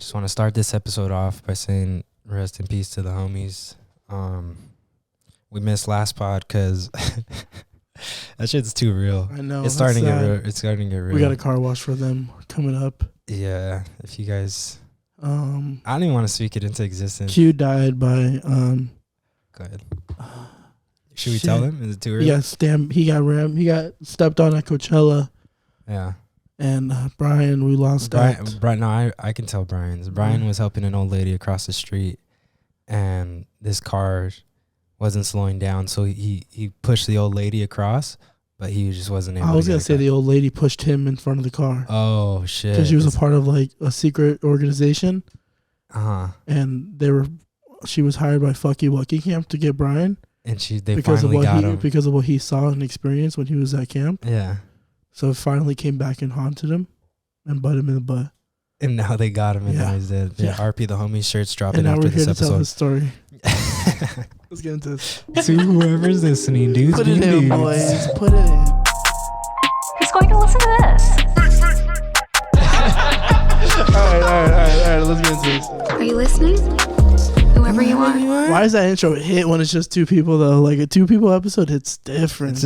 Just want to start this episode off by saying rest in peace to the homies. We missed last pod because that shit's too real. I know. It's starting to get real. It's starting to get real. We got a car wash for them coming up. Yeah, if you guys, I don't even want to speak it into existence. Q died by Go ahead. Should we tell him? Is it too early? He got rammed. He got stepped on at Coachella. Yeah. And Brian, we lost Brian, no, I can tell Brian's. Brian was helping an old lady across the street, and this car wasn't slowing down, so he pushed the old lady across, but he just wasn't able to. I was going to say the old lady pushed him in front of the car. Oh, shit. Because she was a part of, like, a secret organization. Uh-huh. And she was hired by Fucky Wucky Camp to get Brian. And they finally got him. Because of what he saw and experienced when he was at camp. Yeah. So it finally came back and haunted him and bit him in the butt. And now they got him, and now he's dead. Yeah, RP the homie shirt's dropping after this episode. And now we're here to tell his story. Let's get into this. To whoever's listening, dudes. Put it in, boys. Put it in. Who's going to listen to this? All right. Let's get into this. Are you listening? Whoever you are. Why does that intro hit when it's just two people, though? Like a two-people episode hits different.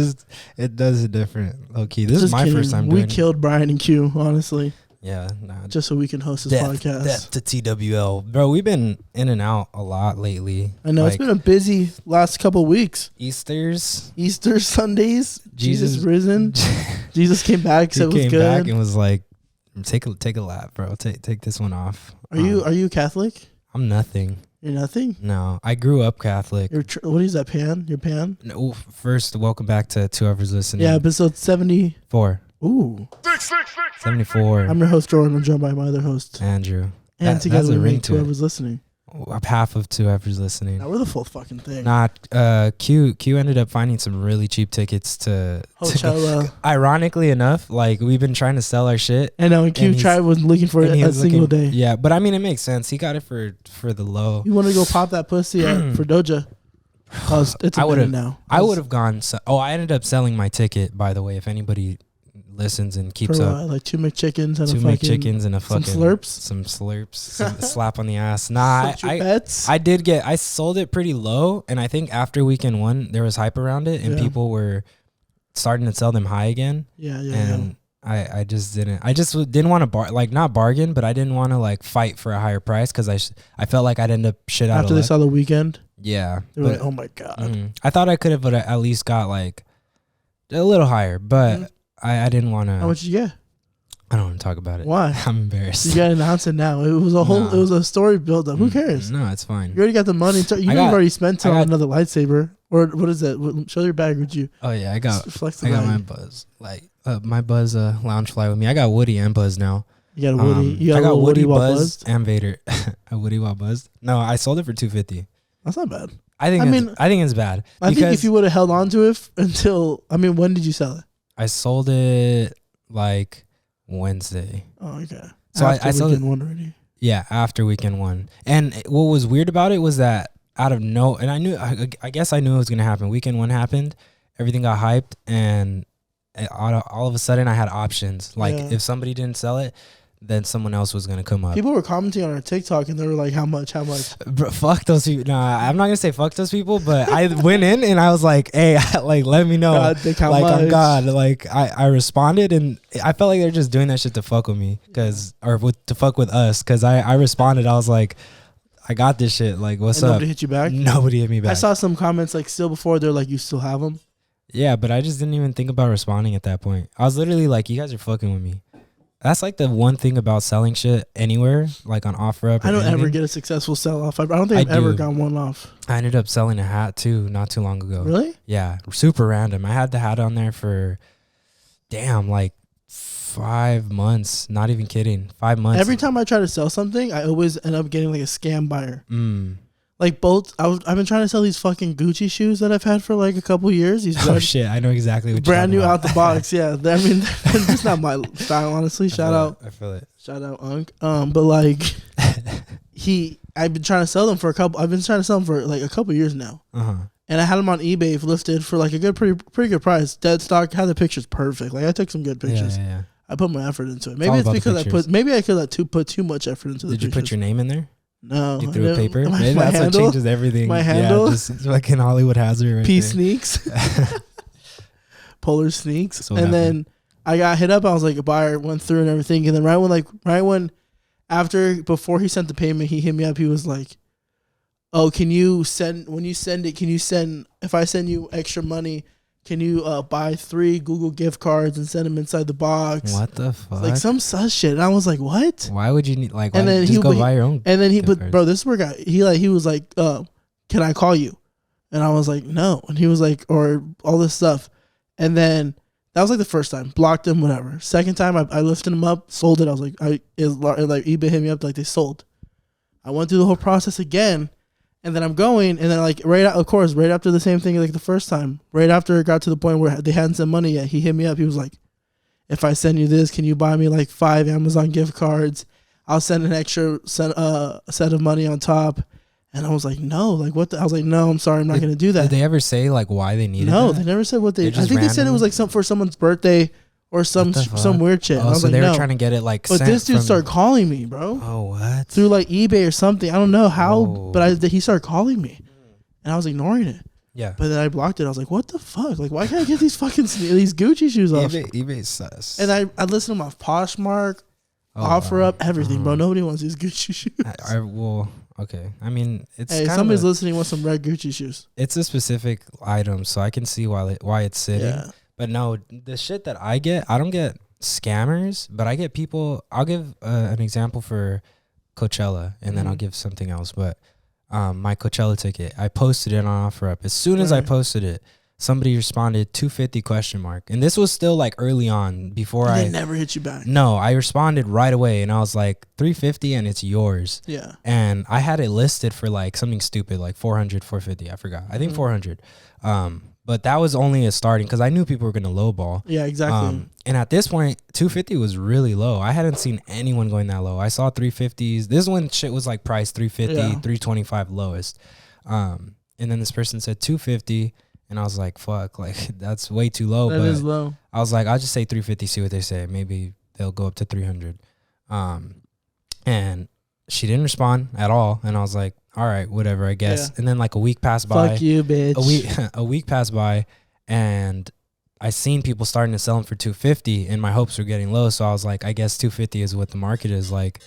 It does it different. Low key. This is my first time doing it. We killed Brian and Q, honestly. Yeah, nah. Just so we can host this podcast. Death to TWL. Bro, we've been in and out a lot lately. I know, it's been a busy last couple weeks. Easter Sundays. Jesus risen. Jesus came back, said it was good. He came back and was like, take a lap, bro. Take this one off. Are you Catholic? I'm nothing. You're nothing? No, I grew up Catholic. What is that, Pan? Your Pan? No, first, welcome back to whoever's listening. Yeah, episode 74. Ooh. 74. I'm your host, Jordan. I'm joined by my other host, Andrew. And together we make whoever's listening. Half of whoever's listening. Now we're the full fucking thing. Nah, Q ended up finding some really cheap tickets to Coachella. Ironically enough, like we've been trying to sell our shit. And now Q was looking for it a single day. Yeah, but I mean it makes sense. He got it for the low. You want to go pop that pussy for Doja? It's a minute now. I would have gone. I ended up selling my ticket. By the way, if anybody listens and keeps up, like two McChickens and a fucking some slurps, some slap on the ass. Nah, I sold it pretty low, and I think after weekend one there was hype around it, and people were starting to sell them high again. And I just didn't want to not bargain, but I didn't want to like fight for a higher price because I felt like I'd end up shit out after they saw the weekend. Yeah, they were like, oh my god. I thought I could have at least got like a little higher, but. I didn't want to. How much did you get? I don't want to talk about it. Why? I'm embarrassed. You got to announce it now. It was it was a story build up. Who cares? No, it's fine. You already got the money. You've already spent it on another lightsaber. Or what is that? Show your bag with you. Oh yeah, I got my Buzz. Like my Buzz lounge fly with me. I got Woody and Buzz now. You got a Woody. I got Woody, Buzz, and Vader. A Woody while buzzed. No, I sold it for $250. That's not bad. I think it's bad. I think if you would have held on to it until when did you sell it? I sold it like Wednesday. Oh, okay. So I sold it one already. Yeah, after weekend one. And what was weird about it was that and I guess I knew it was gonna happen. Weekend one happened, everything got hyped, and all of a sudden I had options. Like if somebody didn't sell it, then someone else was going to come up. People were commenting on our TikTok and they were like, how much? Bro, fuck those people. Nah, I'm not going to say fuck those people, but I went in and I was like, hey, like, let me know. God, on God. Like, I responded and I felt like they're just doing that shit to fuck with me to fuck with us. Cause I responded. I was like, I got this shit. Like, what's up? Nobody hit you back? Nobody hit me back. I saw some comments like still before they're like, you still have them? Yeah, but I just didn't even think about responding at that point. I was literally like, you guys are fucking with me. That's like the one thing about selling shit anywhere, like on OfferUp. I don't ever get a successful sell off. I don't think I've ever gotten one off. I ended up selling a hat too, not too long ago. Really? Yeah, super random. I had the hat on there for, like 5 months. Not even kidding, 5 months. Every time I try to sell something, I always end up getting like a scam buyer. Like I've been trying to sell these fucking Gucci shoes that I've had for like a couple years. These shit, I know exactly what brand new out the box. Yeah, I mean, it's not my style, honestly. Shout out. I feel it. Shout out, Unc. But like, I've been trying to sell them for like a couple years now. And I had them on eBay listed for like a pretty good price. Dead stock, had the pictures perfect. Like I took some good pictures. Yeah. I put my effort into it. Maybe it's because I put too much effort into the pictures. Did you put your name in there? No. You threw a paper? My Maybe that's handle, what changes everything. My handle. Yeah, just fucking Hollywood Hazard right P there. Sneaks. Polar Sneaks. So and then I got hit up. I was like, a buyer went through and everything. And then before he sent the payment, he hit me up. He was like, oh, when you send it, if I send you extra money, can you buy 3 Google gift cards and send them inside the box? What the fuck? Like some sus shit. And I was like, what? Why would you need and then just go buy your own? And then bro, this is where he was like, can I call you? And I was like, no. And he was like, or all this stuff. And then that was like the first time. Blocked him, whatever. Second time, I lifted him up, sold it. I was like, eBay hit me up, like they sold. I went through the whole process again. And then I'm going, and then like right after the same thing like the first time, right after it got to the point where they hadn't sent money yet, he hit me up. He was like, if I send you this, can you buy me like 5 Amazon gift cards? I'll send an extra set of money on top. And I was like, no, like what? I was like, no, I'm sorry, I'm not going to do that. Did they ever say like why they needed No, that? they never said what they. I think they said it was like for someone's birthday or some weird shit. Oh, I was so like, they were no. trying to get it like. But this dude started calling me, bro. Oh, what? Through like eBay or something. I don't know how, but he started calling me, and I was ignoring it. Yeah. But then I blocked it. I was like, what the fuck? Like, why can't I get these fucking these Gucci shoes off? eBay sus. And I listened to my Poshmark, OfferUp, everything, bro. Nobody wants these Gucci shoes. Okay. I mean, it's somebody's listening with some red Gucci shoes. It's a specific item, so I can see why it's sitting. Yeah. But no, the shit that I don't get scammers, but I get people. I'll give an example for Coachella, and then I'll give something else. But my Coachella ticket, I posted it on OfferUp. As soon as I posted it, somebody responded $250 ? And this was still like early on before they never hit you back. No, I responded right away, and I was like $350 and it's yours. Yeah. And I had it listed for like something stupid like 400, 450. I forgot. I think 400. But that was only a starting because I knew people were gonna lowball. Yeah, exactly. And at this point, 250 was really low. I hadn't seen anyone going that low. I saw 350s. This one shit was like priced 350, 325 lowest. And then this person said 250. And I was like, fuck, like, that's way too low. That is low. I was like, I'll just say 350, see what they say. Maybe they'll go up to 300. And she didn't respond at all. And I was like, all right, whatever, I guess. Yeah. And then like a week passed by. Fuck you, bitch. A week passed by, and I seen people starting to sell them for 250, and my hopes were getting low. So I was like, I guess 250 is what the market is like.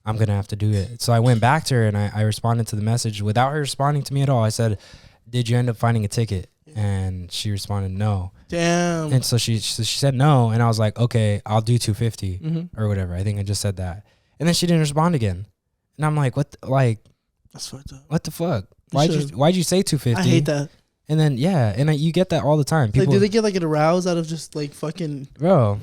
I'm going to have to do it. So I went back to her, and I responded to the message without her responding to me at all. I said, did you end up finding a ticket? And she responded, no. Damn. And so she said no. And I was like, okay, I'll do 250 or whatever. I think I just said that. And then she didn't respond again. And I'm like, what? That's fucked up. What the fuck? Why'd you say 250? I hate that. And then, you get that all the time. People, do they get like an aroused out of just like fucking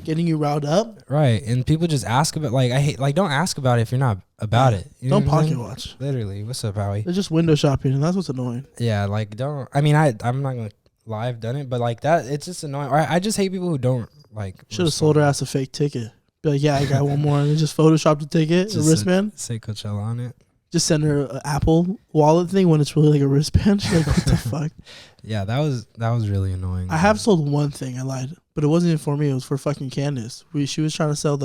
getting you riled up? Right. And people just ask about, like, I hate, like, don't ask about it if you're not about it. You don't pocket watch. Literally. What's up, Howie? They're just window shopping, and that's what's annoying. Yeah, like, I'm not going to lie, I've done it, but like that, it's just annoying. Or I just hate people who don't, like. Should have sold her ass a fake ticket. Be like, yeah, I got one more. And then just Photoshop the ticket, the wristband. Say Coachella on it. Just send her an Apple wallet thing when it's really like a wristband. She's like, what the fuck? Yeah, that was really annoying. I have sold one thing. I lied, but it wasn't even for me. It was for fucking Candace. She was trying to sell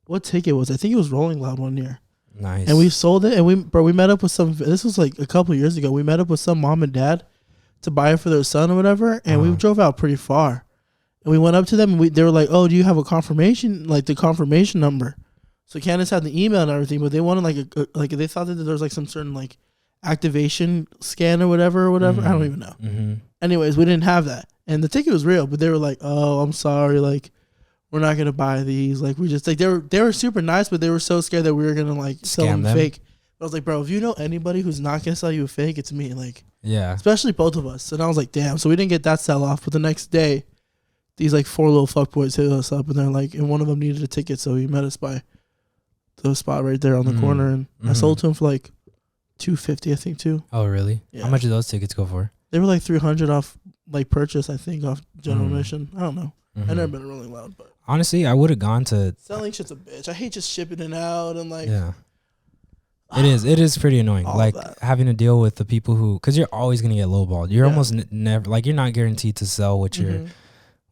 what ticket was? I think it was Rolling Loud one year. Nice. And we sold it, and we met up with some. This was like a couple of years ago. We met up with some mom and dad to buy it for their son or whatever, and we drove out pretty far. And we went up to them, and they were like, "Oh, do you have a confirmation? Like the confirmation number?" So Candace had the email and everything, but they wanted like they thought that there was like some certain like activation scan or whatever. I don't even know. Anyways, we didn't have that, and the ticket was real, but they were like, "Oh, I'm sorry, like we're not gonna buy these." Like we just like they were super nice, but they were so scared that we were gonna like sell them fake. But I was like, bro, if you know anybody who's not gonna sell you a fake, it's me. Like, yeah, especially both of us. And I was like, damn. So we didn't get that sell off, but the next day, these like 4 little fuckboys hit us up, and they're like, and one of them needed a ticket, so he met us by the spot right there on the corner, and I sold to him for like $250, I think, too. Oh, really? Yeah. How much did those tickets go for? They were like $300 off, like purchase, I think, off general admission. I don't know. I've never been Rolling Loud, but honestly, I would have gone to selling shit's a bitch. I hate just shipping it out and like It is pretty annoying. Like having to deal with the people who, because you're always gonna get lowballed. You're almost never, like, you're not guaranteed to sell what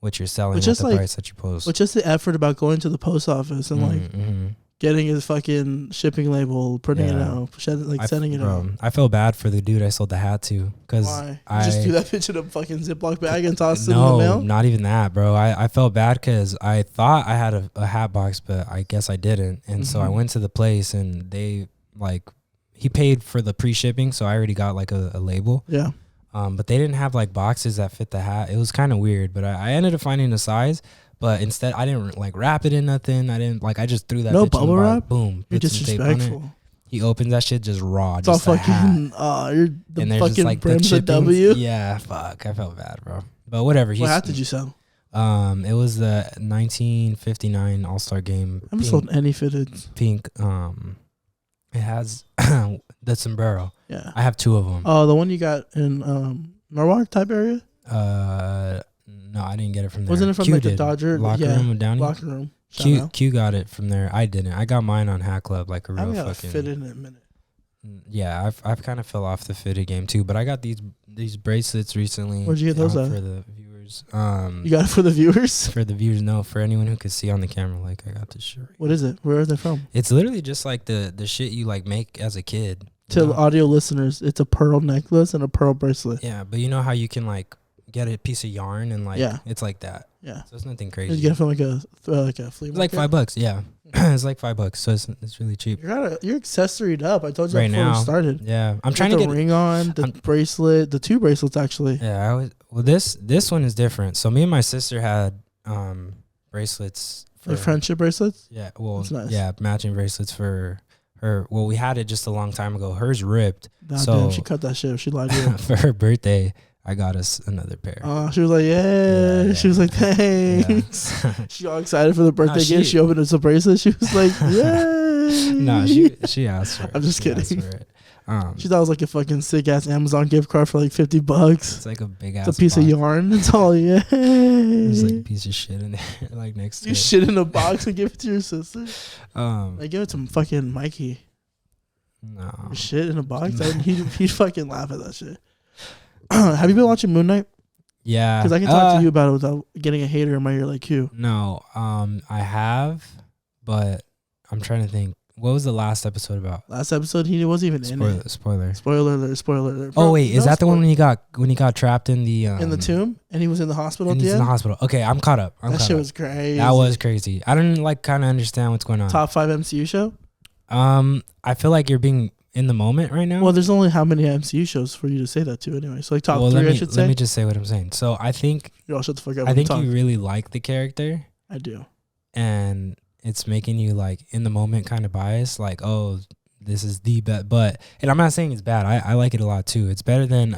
what you're selling at the price that you post. But just the effort about going to the post office and getting his fucking shipping label, printing it out, sending it out. I felt bad for the dude I sold the hat to. Why? You just threw that bitch in a fucking Ziploc bag and tossed it in the mail? No, not even that, bro. I felt bad because I thought I had a hat box, but I guess I didn't. And so I went to the place and they he paid for the pre-shipping, so I already got like a label. Yeah. But they didn't have like boxes that fit the hat. It was kind of weird, but I ended up finding a size. But instead, I didn't like wrap it in nothing. I didn't I just threw that. No bitch bubble in wrap. Boom. You're disrespectful. He opens that shit just raw. It's all fucking. You're the and fucking like brims the W. Yeah, fuck. I felt bad, bro. But whatever. What hat did you sell? It was the 1959 All-Star Game. I haven't sold any fitted. Pink. It has the sombrero. Yeah. I have 2 of them. Oh, the one you got in Norwalk type area? No, I didn't get it from there. Wasn't it from Q like the Dodger locker room with Downey? Locker room. Q got it from there. I didn't. I got mine on Hat Club, like a real fucking. Fitted in a minute. Yeah, I've kind of fell off the fitted game too, but I got these bracelets recently. Where'd you get those at? For the viewers. You got it for the viewers? For the viewers, no. For anyone who could see on the camera, like I got this shirt. What is it? Where are they from? It's literally just like the shit you like make as a kid. To audio listeners, it's a pearl necklace and a pearl bracelet. Yeah, but you know how you can like get a piece of yarn and like it's like that. Yeah, so it's nothing crazy. Did you get it from like a flea market? It's like $5. Yeah, it's like $5, so it's really cheap. You're accessoried up. I told you right before we started. Yeah, I'm trying to get the ring on, the bracelet, the 2 bracelets actually. Yeah, this one is different. So me and my sister had bracelets. For friendship bracelets. Yeah, well, nice. Yeah, matching bracelets for her. Well, we had it just a long time ago. Hers ripped. Damn, she cut that shit. She lied to you. For her birthday, I got us another pair. She was like, yeah. She was like, thanks. Yeah. She all excited for the birthday gift. She opened up some bracelet. She was like, yay. No, she asked for it. I'm just kidding. She thought it was like a fucking sick ass Amazon gift card for like $50. It's like a big ass. It's a piece of yarn. It's all There's like a piece of shit in there, like next to it. You shit in a box and give it to your sister. Like give it to fucking Mikey. No. Shit in a box. He'd fucking laugh at that shit. Have you been watching Moon Knight? Yeah, because I can talk to you about it without getting a hater in my ear like you. No, I have, but I'm trying to think. What was the last episode about? Last episode, he wasn't even in it. Spoiler Spoiler. Oh wait, is that the one when he got trapped in the tomb and he was in the hospital? And he's in the hospital. Okay, I'm caught up. That shit was crazy. That was crazy. I don't kind of understand what's going on. Top 5 MCU show. I feel like you're being in the moment right now. Well, there's only how many MCU shows for you to say that to anyway. So like top 3, I should say. Let me just say what I'm saying. So I think y'all shut the fuck up. I think you really like the character. I do. And it's making you like in the moment kind of biased, like, oh, this is the best. But and I'm not saying it's bad. I like it a lot too. It's better than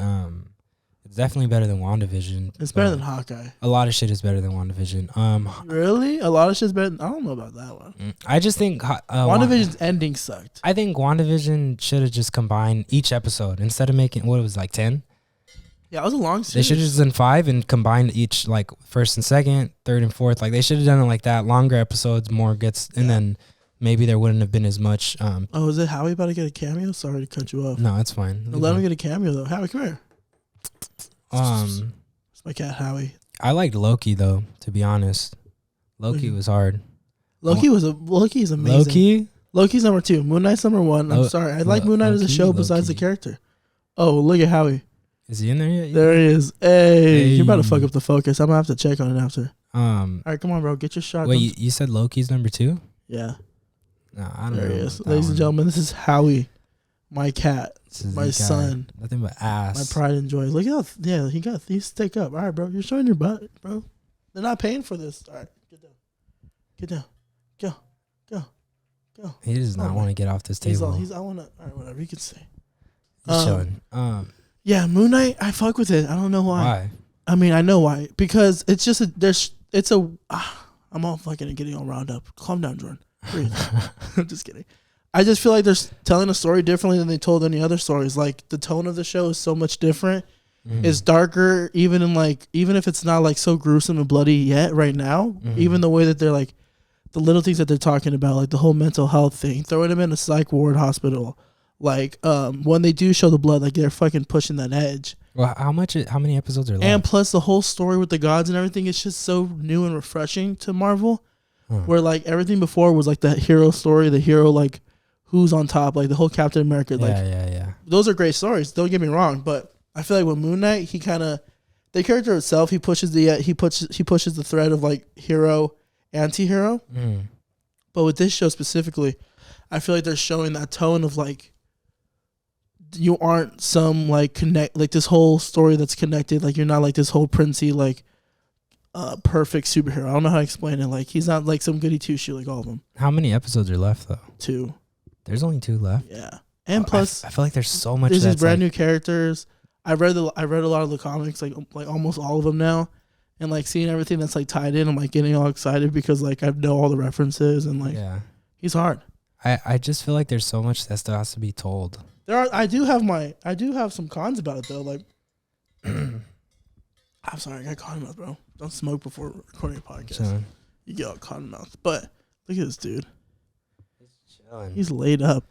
it's definitely better than WandaVision. It's better than Hawkeye. A lot of shit is better than WandaVision. Really? A lot of shit's better. I don't know about that one. I just think WandaVision's ending sucked. I think WandaVision should have just combined each episode instead of making what it was like 10. Yeah, it was a long series. They should have just done 5 and combined each like first and second, third and fourth. Like they should have done it like that. Longer episodes, more gets, and then maybe there wouldn't have been as much. Is it Howie about to get a cameo? Sorry to cut you off. No, it's fine. Let him get a cameo though. Howie, come here. It's my cat Howie. I liked Loki though. To be honest, Loki was hard. Loki's amazing. Loki's number 2. Moon Knight's number 1. I'm sorry. I like Moon Knight as a show besides the character. Oh, look at Howie. Is he in there yet? There he is. Hey, you're about to fuck up the focus. I'm gonna have to check on it after. All right, come on, bro. Get your shot. Wait, you said Loki's number 2? Yeah. No, I don't know. There he is. Ladies and gentlemen, this is Howie, my cat, my son. Nothing but ass. My pride and joy. Look how, he's stick up. All right, bro. You're showing your butt, bro. They're not paying for this. All right, get down. Get down. Go. He does not want to get off this table. All right, whatever you can say. He's chilling. Yeah, Moon Knight, I fuck with it. I don't know why. Why? I mean, I know why. Because it's just I'm all fucking getting all wound up. Calm down, Jordan. Breathe. I'm just kidding. I just feel like they're telling a story differently than they told any other stories. Like the tone of the show is so much different. Mm-hmm. It's darker, even if it's not like so gruesome and bloody yet right now. Mm-hmm. Even the way that they're like the little things that they're talking about, like the whole mental health thing, throwing them in a psych ward hospital. Like when they do show the blood, like they're fucking pushing that edge. Well, how many episodes are left? And plus the whole story with the gods and everything, it's just so new and refreshing to Marvel. Where like everything before was like the hero story, the hero like who's on top, like the whole Captain America. Yeah. Those are great stories. Don't get me wrong, but I feel like with Moon Knight, he kind of the character itself, he pushes the thread of like hero, anti-hero. But with this show specifically, I feel like they're showing that tone of like you aren't some like this whole story that's connected. Like you're not like this whole princey like perfect superhero. I don't know how to explain it. Like he's not like some goody two shoe like all of them. How many episodes are left though? 2. There's only 2 left. Yeah, and plus I feel like there's so much. There's these brand new characters. I read a lot of the comics, like almost all of them now, and like seeing everything that's like tied in. I'm like getting all excited because like I know all the references and like he's hard. I just feel like there's so much that still has to be told. I do have some cons about it though. Like I'm sorry, I got cotton mouth, bro. Don't smoke before recording a podcast. You get all cotton mouth. But look at this dude. He's chilling. He's laid up.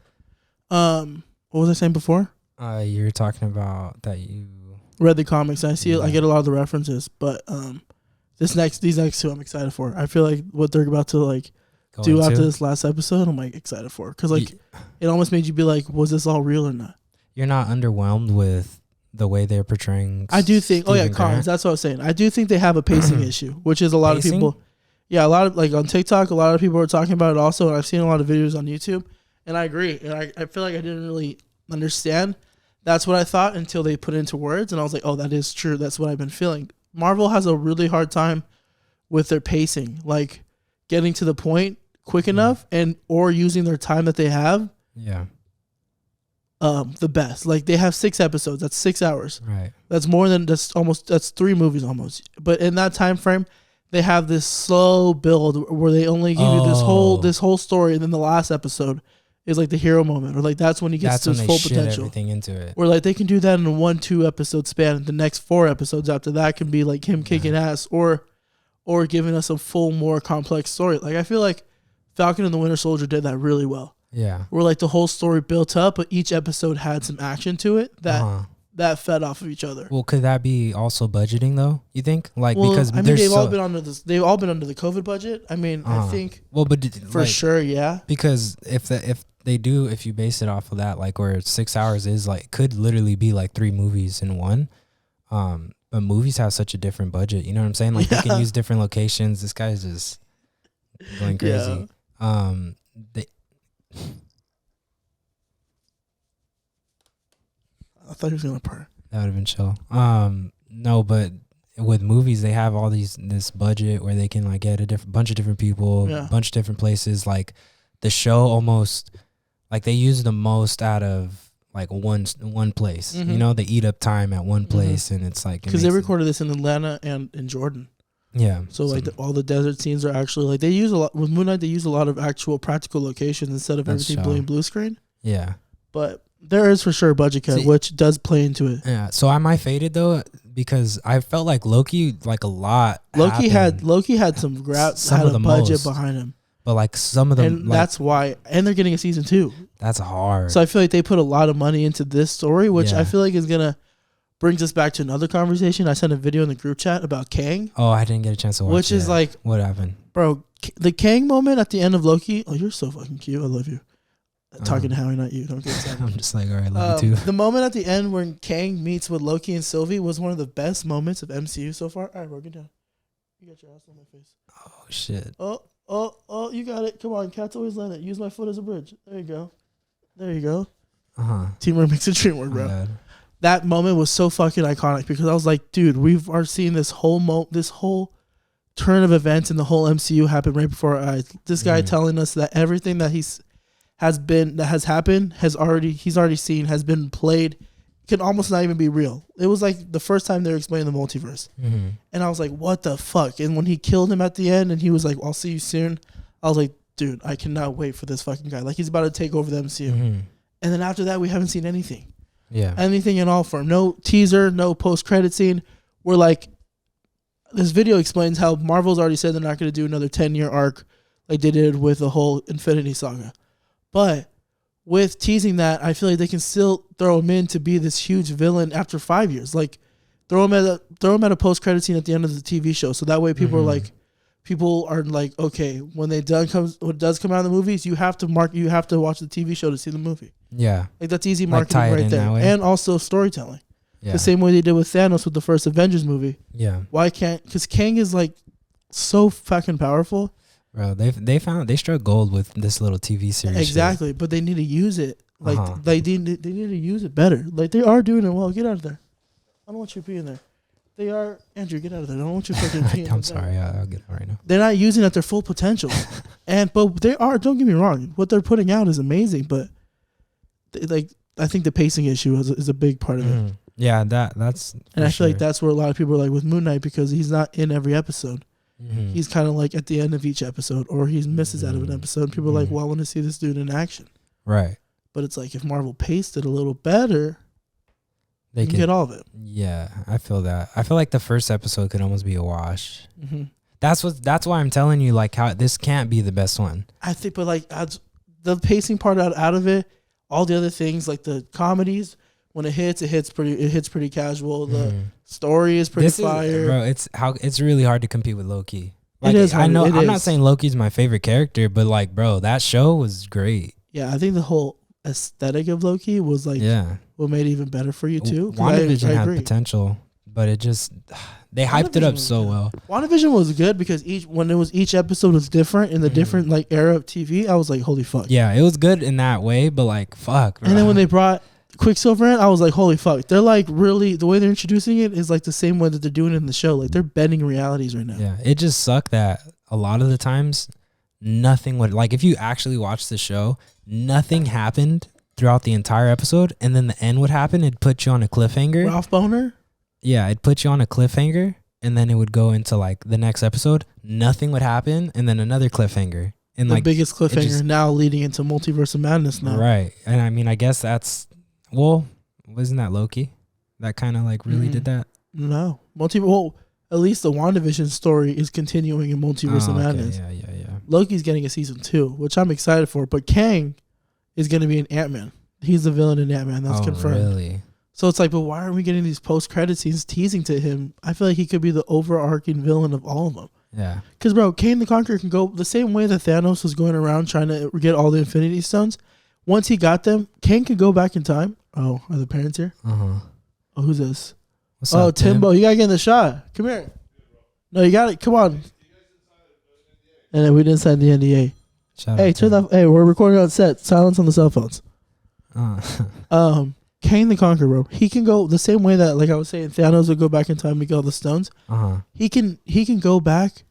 What was I saying before? You were talking about that you read the comics. I see. I get a lot of the references, but these next 2 I'm excited for. I feel like what they're about to like do after this last episode, I'm like excited for because like it almost made you be like, was this all real or not? You're not underwhelmed with the way they're portraying. I do think. Cons. That's what I was saying. I do think they have a pacing issue, which is a lot of people. Yeah, a lot of like on TikTok, a lot of people are talking about it also, and I've seen a lot of videos on YouTube, and I agree. And I feel like I didn't really understand. That's what I thought until they put it into words, and I was like, oh, that is true. That's what I've been feeling. Marvel has a really hard time with their pacing, like getting to the point quick enough, and or using their time that they have. Yeah. The best. Like they have 6 episodes. That's 6 hours. Right. That's more than that's 3 movies almost. But in that time frame, they have this slow build where they only give you this whole story, and then the last episode is like the hero moment, or like that's when he gets to his full potential. Everything into it. Or like they can do that in a 1-2 episode span. And the next 4 episodes after that can be like him kicking ass, or giving us a full, more complex story. Like I feel like Falcon and the Winter Soldier did that really well. Yeah. Where like the whole story built up, but each episode had some action to it that fed off of each other. Well, could that be also budgeting though? You think? Like because I mean they've all been under this. They've all been under the COVID budget. I mean, I think. Well, but for sure, yeah. Because if you base it off of that, like where 6 hours is like could literally be like 3 movies in one. But movies have such a different budget. You know what I'm saying? Like they can use different locations. This guy's just going crazy. Yeah. I thought he was gonna purr. That would have been chill. No, but with movies, they have all this budget where they can like get a bunch of different people, a bunch of different places. Like the show almost like they use the most out of like one place. You know, they eat up time at one place, and it's like because they recorded this in Atlanta and in Jordan. Yeah. So like all the desert scenes are actually like they use a lot with Moon Knight. They use a lot of actual practical locations instead of everything being blue screen. Yeah. But there is for sure a budget cut, which does play into it. Yeah. So am I faded though? Because I felt like Loki, like a lot. Loki had some had a budget behind him. But like some of them, and that's why. And they're getting a season 2. That's hard. So I feel like they put a lot of money into this story, which I feel like is gonna. Brings us back to another conversation. I sent a video in the group chat about Kang. Oh, I didn't get a chance to watch it. Which is like... What happened? Bro, the Kang moment at the end of Loki... Oh, you're so fucking cute. I love you. Talking to Howie, not you. Don't get excited. I'm just like, all right, I love you too. The moment at the end when Kang meets with Loki and Sylvie was one of the best moments of MCU so far. All right, bro, get down. You got your ass on my face. Oh, shit. Oh, you got it. Come on, cats always land it. Use my foot as a bridge. There you go. Teamwork makes the dream work, bro. God. That moment was so fucking iconic because I was like, dude, we've are seeing this whole turn of events in the whole MCU happen right before our eyes. This guy telling us that everything that he's already seen, has been played, can almost not even be real. It was like the first time they were explaining the multiverse. And I was like, what the fuck? And when he killed him at the end and he was like, I'll see you soon, I was like, dude, I cannot wait for this fucking guy. Like he's about to take over the MCU. And then after that, we haven't seen anything. Yeah. Anything in all form. No teaser, no post-credit scene. We're like, this video explains how Marvel's already said they're not going to do another 10-year arc like they did with the whole Infinity Saga. But with teasing that, I feel like they can still throw him in to be this huge villain after 5 years. Like throw him at a post credit scene at the end of the TV show, so that way people are like, okay, when it does come out of the movies, you have to watch the TV show to see the movie. Yeah, like that's easy marketing right there, and also storytelling. Yeah. The same way they did with Thanos with the first Avengers movie. Yeah, why can't? Because Kang is like so fucking powerful. Bro, they struck gold with this little TV series. Exactly, shit. But they need to use it. Like they need to use it better. Like they are doing it well. Get out of there. I don't want you being there. They are, Andrew. Get out of there. I don't want you fucking being I'm sorry. I'll get out right now. They're not using it at their full potential, but they are. Don't get me wrong. What they're putting out is amazing, but I think the pacing issue is a big part of it. Yeah, that's. And I feel like that's where a lot of people are like with Moon Knight, because he's not in every episode. Mm-hmm. He's kind of like at the end of each episode, or he misses out of an episode. People are like, well, I want to see this dude in action. Right. But it's like if Marvel paced it a little better, they can get all of it. Yeah, I feel that. I feel like the first episode could almost be a wash. Mm-hmm. That's why I'm telling you, like, how this can't be the best one. I think, but like the pacing part out of it, all the other things like the comedies. When it hits pretty casual. The story is pretty fire. Bro, it's really hard to compete with Loki. Like, it is. I'm not saying Loki's my favorite character, but like, bro, that show was great. Yeah, I think the whole aesthetic of Loki was like, what made it even better for you too. WandaVision had potential, but it just they hyped it up so well. WandaVision was good because each episode was different in the different like era of TV. I was like, holy fuck. Yeah, it was good in that way, but like, fuck. And then when they brought Quicksilver in, I was like, holy fuck. They're like really, the way they're introducing it is like the same way that they're doing it in the show. Like they're bending realities right now. Yeah, it just sucked that a lot of the times nothing would, like if you actually watch the show, nothing happened throughout the entire episode, and then the end would happen. It'd put you on a cliffhanger. Ralph Boner? Yeah, it'd put you on a cliffhanger, and then it would go into like the next episode. Nothing would happen, and then another cliffhanger. And the like biggest cliffhanger now leading into Multiverse of Madness now. Right. And I mean, I guess that's, well, wasn't that Loki that kind of like really did that? No. At least the WandaVision story is continuing in Multiverse of Madness. Yeah. Loki's getting a season 2, which I'm excited for. But Kang is going to be an Ant-Man. He's the villain in Ant-Man. That's confirmed. Really? So it's like, but why aren't we getting these post-credit scenes teasing to him? I feel like he could be the overarching villain of all of them. Yeah. Because, bro, Kang the Conqueror can go the same way that Thanos was going around trying to get all the Infinity Stones. Once he got them, Kang could go back in time. Oh, are the parents here? Oh, who's this? What's up, Timbo? You got to get in the shot. Come here. No, you got it. Come on. And then we didn't sign the NDA. Hey, turn that. Hey, we're recording on set. Silence on the cell phones. Kang the Conqueror, bro. He can go the same way that, like I was saying, Thanos would go back in time to get all the stones. He can go back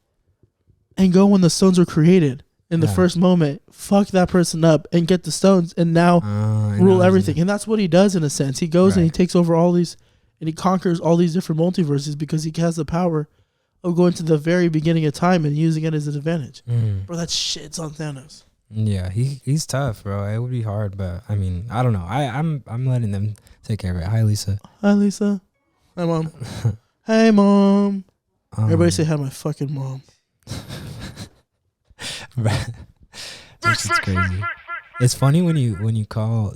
and go when the stones were created in the first moment. Fuck that person up and get the stones, and now rule everything. And that's what he does in a sense. He goes and he takes over all these, and he conquers all these different multiverses because he has the power of going to the very beginning of time and using it as an advantage. Bro, that shit's on Thanos. Yeah, he's tough, bro. It would be hard, but I mean, I don't know. I'm letting them take care of it. Hi, Lisa. Hi, Lisa. Hi, Mom. Hey, Mom. Everybody say hi to my fucking mom. That's just crazy. It's funny when you call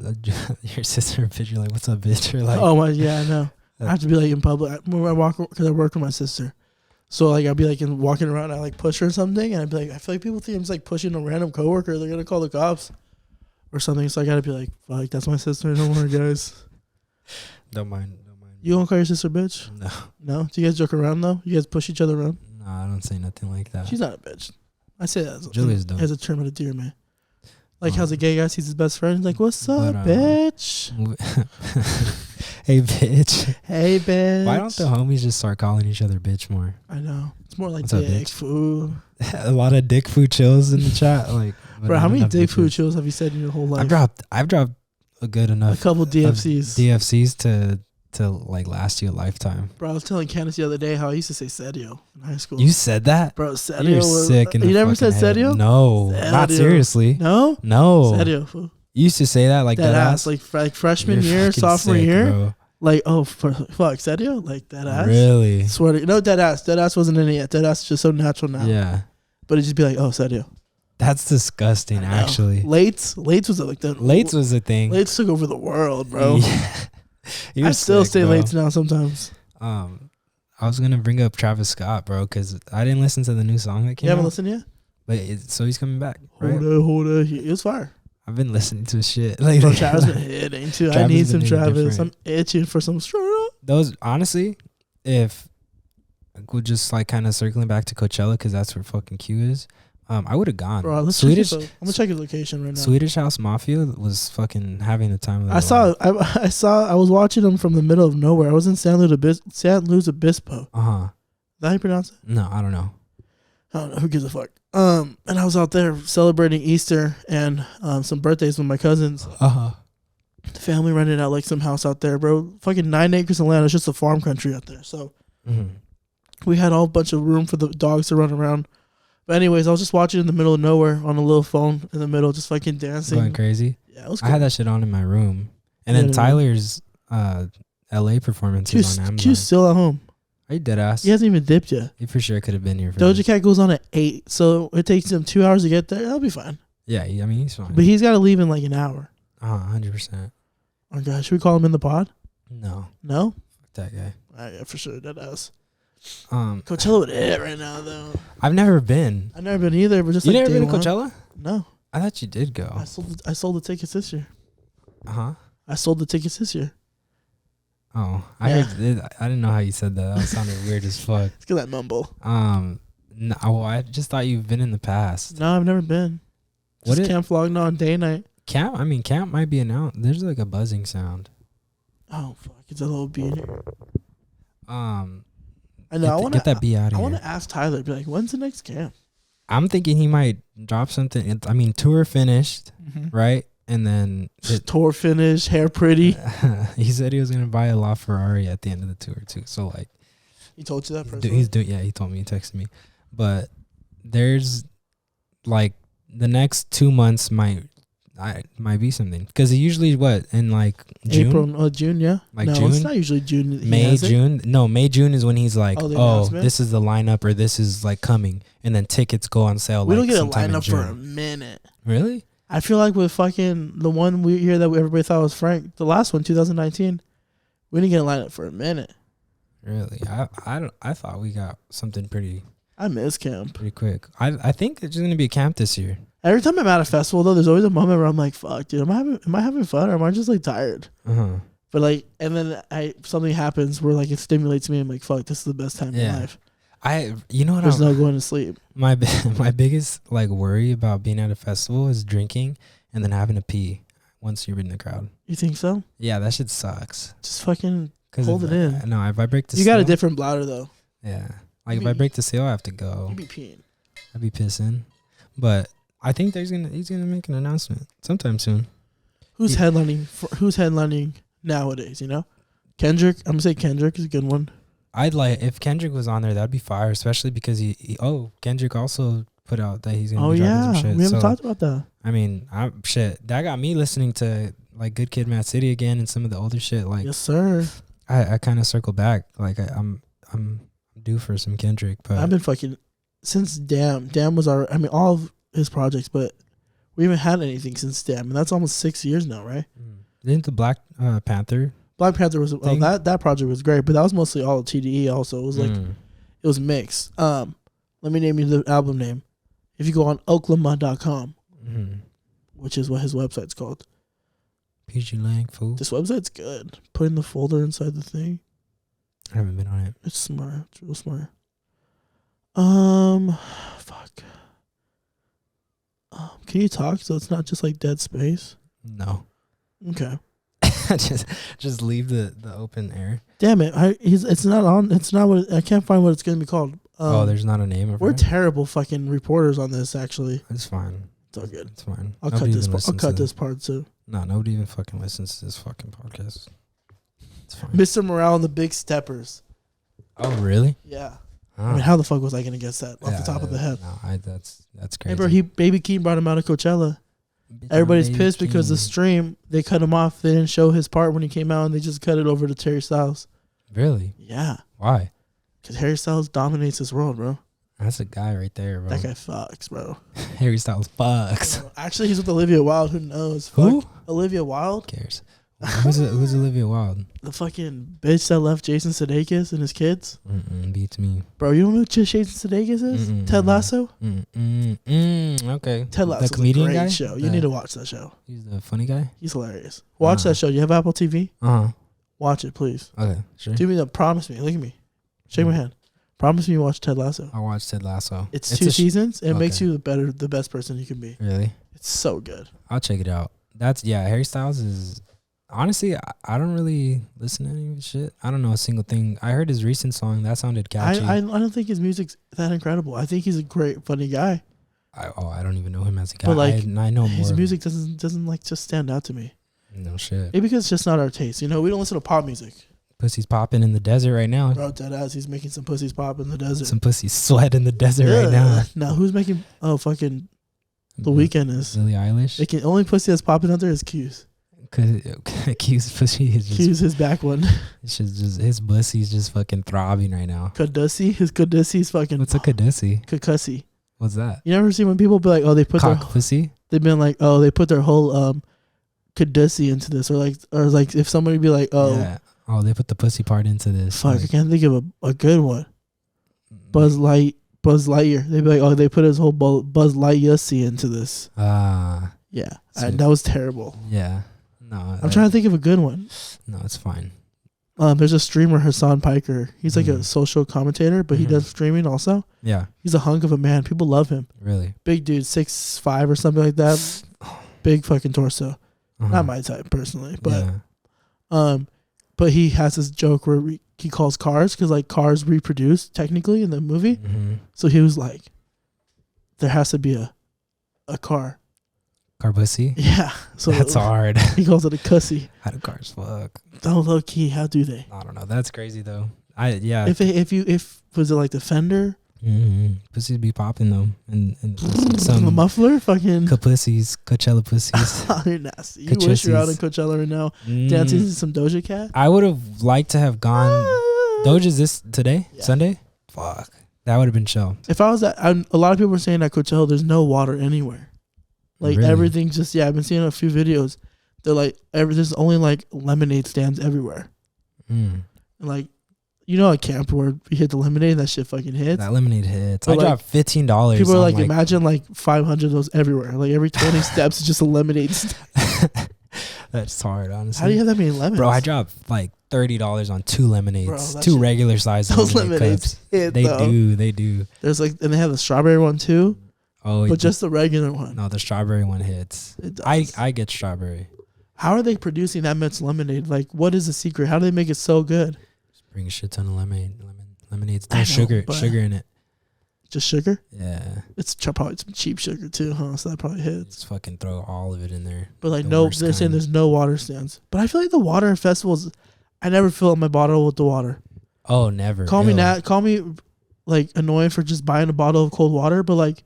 your sister a bitch. You're like, "What's up, bitch?" Or like, oh my, yeah, I know. I have to be like in public when I walk because I work with my sister. So like I'll be like walking around, I like push her or something, and I'd be like, I feel like people think I'm just like pushing a random coworker. They're gonna call the cops or something. So I gotta be like, fuck, that's my sister. Don't worry, guys. Don't mind. You won't call your sister bitch? No. Do you guys joke around though? You guys push each other around? No, I don't say nothing like that. She's not a bitch. I say that as a term of endearment. Like how's a gay guy sees his best friend? He's like, what's up, bitch? Hey, bitch. Hey, bitch. Why don't the homies just start calling each other bitch more? I know. It's more like what's dick up, bitch? Food. A lot of dick food chills in the chat. Like, bro, how many dick food chills have you said in your whole life? I've dropped a good enough. A couple DFCs to like last you a lifetime. Bro, I was telling Candace the other day how I used to say Sedio in high school. You said that? Bro, Sedio You're was sick in the you never said head. Sedio? No, Sedio. Not seriously. No? Sedio, fool. You used to say that like that ass? Like freshman year, sophomore year. Bro. Like, oh, fuck, Sedio? Like that ass? Really? Swear to no, dead ass. Dead ass wasn't in it yet. Dead ass is just so natural now. Yeah. But it'd just be like, oh, Sedio. That's disgusting. Actually, Lates was like the Lates was a thing. Lates took over the world, bro. Yeah. I still stay Lates now sometimes. I was gonna bring up Travis Scott, bro, because I didn't listen to the new song that came out. You haven't listened yet? But so he's coming back. Right? Hold on. It was fire. I've been listening to shit. Like, bro, Travis been hitting too. I need some Travis. I'm itching for some straight up. Those, honestly, if we're just like kind of circling back to Coachella, because that's where fucking Q is. I would have gone. Bro, I'm gonna check his location right now. Swedish House Mafia was fucking having the time of their life. I was watching them from the middle of nowhere. I was in San Luis Obispo. Is that how you pronounce it? No, I don't know. Who gives a fuck? And I was out there celebrating Easter and some birthdays with my cousins. The family rented out like some house out there, bro. Fucking 9 acres of land. It's just a farm country out there. So we had all a bunch of room for the dogs to run around. But anyways, I was just watching in the middle of nowhere on a little phone in the middle, just fucking dancing. Going crazy. Yeah, it was cool. I had that shit on in my room. And then Tyler's LA performance is on Amazon. Q's still at home. Are you dead ass? He hasn't even dipped yet. He for sure could have been here. Doja Cat goes on at 8, so it takes him 2 hours to get there. That'll be fine. Yeah, I mean, he's fine. But he's got to leave in like an hour. 100%. Oh, gosh. Should we call him in the pod? No. No? Fuck that guy. Yeah, for sure. Dead ass. Coachella would hit right now, though. I've never been. I've never been either, but just you like never been to Coachella? No. I thought you did go. I sold the tickets this year. I sold the tickets this year. Oh, I heard it. I didn't know how you said that. That sounded weird as fuck. Let's get that mumble. No, I just thought you've been in the past. No, I've never been. Just Camp Flogna on day night. Camp might be announced. There's like a buzzing sound. Oh fuck! It's a little bee in here. I know. I want to get that bee out of here. I want to ask Tyler. Be like, when's the next camp? I'm thinking he might drop something. I mean, tour finished, right? And then tour finished, hair pretty. He said he was gonna buy a LaFerrari at the end of the tour too. So like, he told you that person. He told me. He texted me. But there's like the next 2 months might be something, because it usually in like June? April, June, yeah. Like no, June? It's not usually June. May, June. No, May, June is when he's like, this is the lineup, or this is like coming, and then tickets go on sale. We don't get a lineup for a minute. Really? I feel like with fucking the one we hear that everybody thought was Frank, the last one, 2019, we didn't get a lineup for a minute. Really? I thought we got something pretty. I miss camp. Pretty quick. I think there's gonna be a camp this year. Every time I'm at a festival, though, there's always a moment where I'm like, "Fuck, dude, am I having fun, or am I just like tired?" But like, and then something happens where like it stimulates me. I'm like, "Fuck, this is the best time in life." You know what? There's no going to sleep. My biggest like worry about being at a festival is drinking and then having to pee once you're in the crowd. You think so? Yeah, that shit sucks. Just fucking hold it in. No, if I break the seal, got a different bladder though. Yeah, like if I break the seal, I have to go. You be peeing. I'd be pissing, but I think he's gonna make an announcement sometime soon. Who's headlining nowadays? You know, Kendrick. I'm gonna say Kendrick is a good one. I'd like if Kendrick was on there, that'd be fire, especially because Kendrick also put out that he's gonna be dropping some shit. We haven't talked about that. I mean, that got me listening to like Good Kid, Mad City again and some of the older shit. Like, yes, sir. I kind of circle back. Like I'm due for some Kendrick, but I've been fucking since Damn. Damn was all of his projects, but we haven't had anything since Damn, and that's almost 6 years now, right? Didn't the Black Panther was that project was great, but that was mostly all TDE. Also, it was like it was mixed. Let me name you the album name. If you go on Oklahoma.com, which is what his website's called. PG Lang, fool. This website's good. Putting the folder inside the thing. I haven't been on it. It's smart. It's real smart. Fuck. Can you talk so it's not just like dead space? No. Okay. just leave the open air. Damn it! It's not on. It's not what I can't find what it's gonna be called. There's not a name. We're terrible fucking reporters on this. Actually, it's fine. It's all good. It's fine. I'll cut this part too. No, nobody even fucking listens to this fucking podcast. It's fine. Mr. Morale and the Big Steppers. Oh really? Yeah. I mean, how the fuck was I gonna guess that off the top of the head? No, that's crazy. Remember, Baby Keem brought him out of Coachella. Everybody's pissed because the stream, they cut him off. They didn't show his part when he came out, and they just cut it over to Harry Styles. Really? Yeah. Why? Because Harry Styles dominates this world, bro. That's a guy right there, bro. That guy fucks, bro. Harry Styles fucks. Actually, he's with Olivia Wilde. Who knows? Who? Fuck. Olivia Wilde. Who cares? Who's Olivia Wilde? The fucking bitch that left Jason Sudeikis and his kids. Beats me. Bro, you don't know who Jason Sudeikis is? Ted Lasso? Okay. Ted Lasso. The comedian a great guy? show. You need to watch that show. He's the funny guy? He's hilarious. Watch that show. You have Apple TV? Watch it, please. Okay, sure. Do me that. Promise me. Look at me. Shake my hand. Promise me you watch Ted Lasso. I watched Ted Lasso. It's 2 seasons. It makes you the best person you can be. Really? It's so good. I'll check it out. Harry Styles is... Honestly, I don't really listen to any of his shit. I don't know a single thing. I heard his recent song. That sounded catchy. I don't think his music's that incredible. I think he's a great, funny guy. I don't even know him as a guy. But like, I know his more. music doesn't like just stand out to me. No shit. Maybe because it's just not our taste. You know, we don't listen to pop music. Pussy's popping in the desert right now. Bro, deadass, he's making some pussies pop in the desert. Some pussies sweat in the desert right now. Now, who's making... Oh, fucking... The Weeknd is... Billie Eilish? Only pussy that's popping out there is Q's. Q's pussy is just... Q's his back one. It's just... His pussy's just fucking throbbing right now. Kadussy? His Kadussy's fucking... What's a Kadussy? Kakussy. What's that? You never see when people be like, oh, they put Cock pussy? They've been like, oh, they put their whole Kadussy into this. Or like if somebody be like, oh... Yeah. Oh, they put the pussy part into this. Fuck, I can't think of a good one. Buzz Lightyear. They'd be like, oh, they put his whole Buzz Lightyear into this. Yeah. That was terrible. Yeah. No. I'm trying to think of a good one. No, it's fine. There's a streamer, Hassan Piker. He's like a social commentator, but he does streaming also. Yeah. He's a hunk of a man. People love him. Really? Big dude, 6'5" or something like that. Big fucking torso. Not my type personally, but but he has this joke where he calls cars, because like cars reproduce technically in the movie. So he was like, there has to be a car. Car pussy? Yeah. So that's hard. He calls it a cussy. How do cars fuck? Don't low key. How do they? I don't know. That's crazy though. If was it like the fender? Pussies be popping though, and some muffler, fucking pussies, Coachella pussies. You're nasty. You wish you're out in Coachella right now, dancing to some Doja Cat. I would have liked to have gone. Doja's this today, Sunday. Fuck, that would have been chill. If I was at, a lot of people were saying at Coachella, there's no water anywhere. Like everything's just I've been seeing a few videos. They're like there's only like lemonade stands everywhere. And like. You know, at camp where you hit the lemonade and that shit fucking hits. That lemonade hits. But I dropped $15. People are like, imagine like 500 of those everywhere. Like every 20 steps is just a lemonade stand. That's hard, honestly. How do you have that many lemons? Bro, I dropped like $30 on 2 lemonades. Bro, 2 regular size those lemonades hit, They do. There's like, and they have the strawberry one too. Oh, but just the regular one. No, the strawberry one hits. It does. I get strawberry. How are they producing that much lemonade? Like, what is the secret? How do they make it so good? Bring a shit ton of lemonades. There's sugar in it. Just sugar? Yeah. It's probably some cheap sugar too, huh? So that probably hits. Just fucking throw all of it in there. But like they're saying there's no water stands. But I feel like the water festivals, I never fill up my bottle with the water. Oh, never. Call me like annoying for just buying a bottle of cold water, but like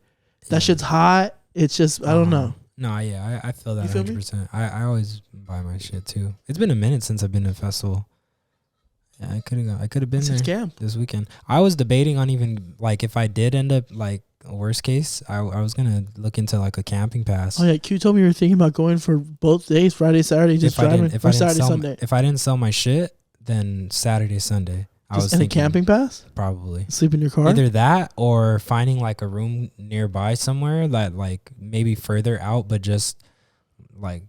that shit's hot. It's just I don't know. No, yeah, I feel that 100%. I always buy my shit too. It's been a minute since I've been to a festival. Yeah, I could have been there camp this weekend. I was debating on even like if I did end up like worst case, I was gonna look into like a camping pass. Oh yeah, Q told me you were thinking about going for both days, Friday, Saturday, just driving, or Saturday, Sunday. If I didn't sell my shit, then Saturday, Sunday. I was thinking a camping pass. Probably sleep in your car. Either that or finding like a room nearby somewhere that like maybe further out, but just like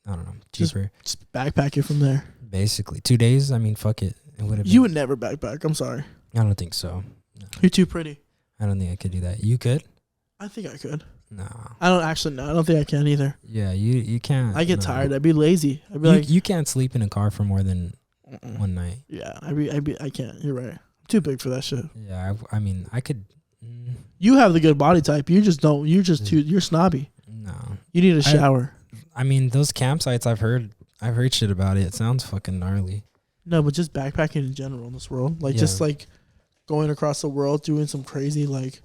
I don't know, cheaper. Just backpack it from there. Basically, 2 days. I mean, fuck it. You would never backpack. I'm sorry. I don't think so. No. You're too pretty. I don't think I could do that. You could? I think I could. No. I don't actually. No, I don't think I can either. Yeah, you can't. I get tired. I'd be lazy. I'd be you can't sleep in a car for more than one night. Yeah, I can't. You're right. I'm too big for that shit. Yeah, I mean, I could. You have the good body type. You just don't. You're just too. You're snobby. No. You need a shower. I mean, those campsites. I've heard shit about it. It sounds fucking gnarly. No, but just backpacking in general in this world. Like, just, like, going across the world, doing some crazy, like,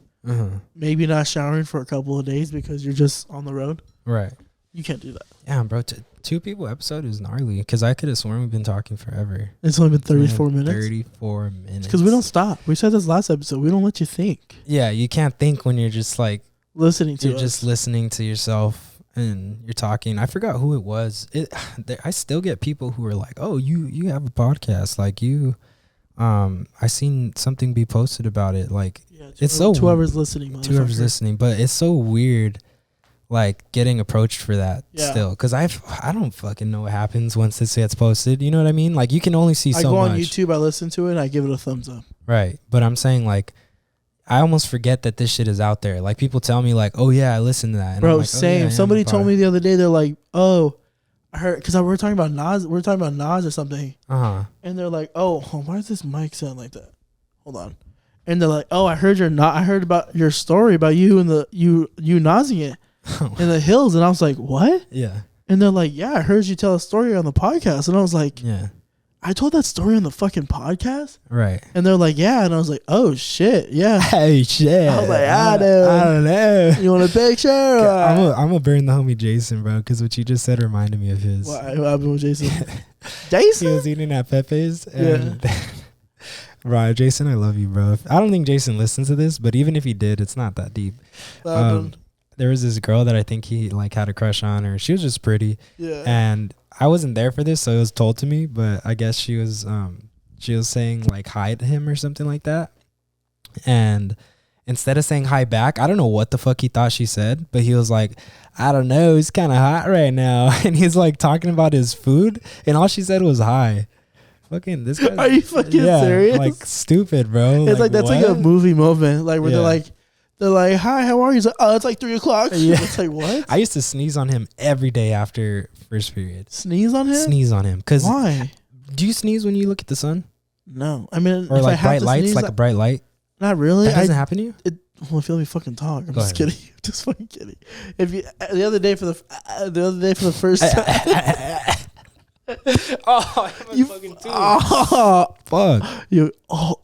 maybe not showering for a couple of days because you're just on the road. Right. You can't do that. Yeah, bro. 2 people episode is gnarly because I could have sworn we've been talking forever. It's only been 34 minutes. 34 minutes. Because we don't stop. We said this last episode. We don't let you think. Yeah, you can't think when you're just like listening to. You're just listening to yourself and you're talking. I forgot who it was. I still get people who are like, "Oh, you have a podcast? Like you." I seen something be posted about it. Like it's so whoever's listening. Whoever's listening, but it's so weird. Like getting approached for that still, because I don't fucking know what happens once this gets posted. You know what I mean? Like you can only see so much. I go on YouTube, I listen to it, and I give it a thumbs up. Right, but I'm saying like I almost forget that this shit is out there. Like people tell me like, oh yeah, I listened to that. And bro, I'm like, same. Oh, yeah, somebody told me the other day, they're like, oh, I heard, because we're talking about Nas. We're talking about Nas or something. And they're like, oh, why does this mic sound like that? Hold on. And they're like, oh, I heard about your story about you and you Nasing it. In the hills, and I was like, what? Yeah. And they're like, yeah, I heard you tell a story on the podcast. And I was like, yeah, I told that story on the fucking podcast? Right. And they're like, yeah. And I was like, oh shit, yeah. Hey shit. I was like, I don't know. You want a picture? I'm gonna burn the homie Jason, bro, because what you just said reminded me of his. What happened with Jason? Jason? He was eating at Pepe's. And bro, Jason, I love you, bro. I don't think Jason listens to this, but even if he did, it's not that deep. There was this girl that I think he like had a crush on her. She was just pretty. Yeah. And I wasn't there for this, so it was told to me, but I guess she was saying like hi to him or something like that. And instead of saying hi back, I don't know what the fuck he thought she said, but he was like, I don't know, it's kind of hot right now. And he's like talking about his food, and all she said was hi. Fucking this guy. Are you fucking serious? Like stupid, bro. It's like that's what? Like a movie moment, like where they're like, hi, how are you? He's like, oh, it's like 3:00. Yeah. It's like, what? I used to sneeze on him every day after first period. Sneeze on him? Sneeze on him. Why? Do you sneeze when you look at the sun? No. I mean, or like bright lights, like a bright light? Not really. That doesn't happen to you? Well, if you let me fucking talk. I'm just kidding. Just fucking kidding. If you, the other day for the first time. Oh, you fucking tooth. Oh, fuck.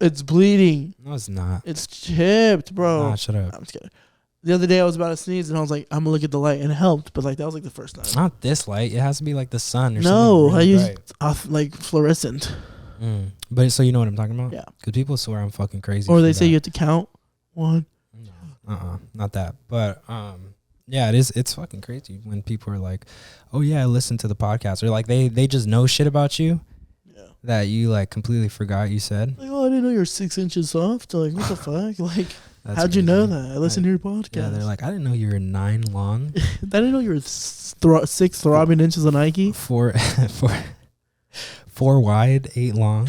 It's bleeding. No, it's not. It's chipped, bro. Nah, shut up. I'm just kidding. The other day I was about to sneeze and I was like, I'm gonna look at the light, and it helped, but like that was like the first time. Not this light. It has to be like the sun or something. No, really I use like fluorescent. But so you know what I'm talking about? Yeah. Because people swear I'm fucking crazy. Or they say you have to count 1. No, not that. But yeah, it is. It's fucking crazy when people are like, "Oh yeah, I listened to the podcast," or like they just know shit about you, that you like completely forgot you said. Like, oh, I didn't know you were 6 inches soft. Like, what the fuck? Like, how'd you know that? I listened to your podcast. Yeah, they're like, I didn't know you were 9 long. I didn't know you were 6 throbbing inches of Nike. 4 wide, 8 long.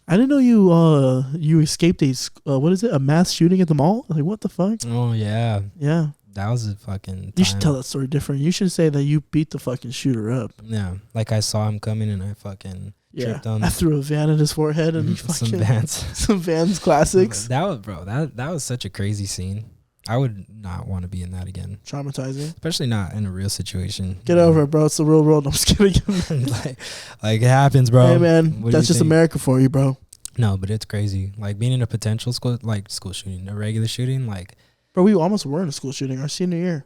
I didn't know you escaped a mass shooting at the mall. Like, what the fuck? Oh yeah, yeah. That was a fucking time. You should tell that story different. You should say that you beat the fucking shooter up. Yeah. Like I saw him coming and I fucking tripped on. I threw a van at his forehead and he fucking... Some Vans. Some Vans classics. That was such a crazy scene. I would not want to be in that again. Traumatizing. Especially not in a real situation. Get over it, bro. It's the real world. I'm just kidding. like it happens, bro. Hey, man. That's just America for you, bro. No, but it's crazy. Like being in a potential school shooting, a regular shooting, like... Bro, we almost were in a school shooting our senior year.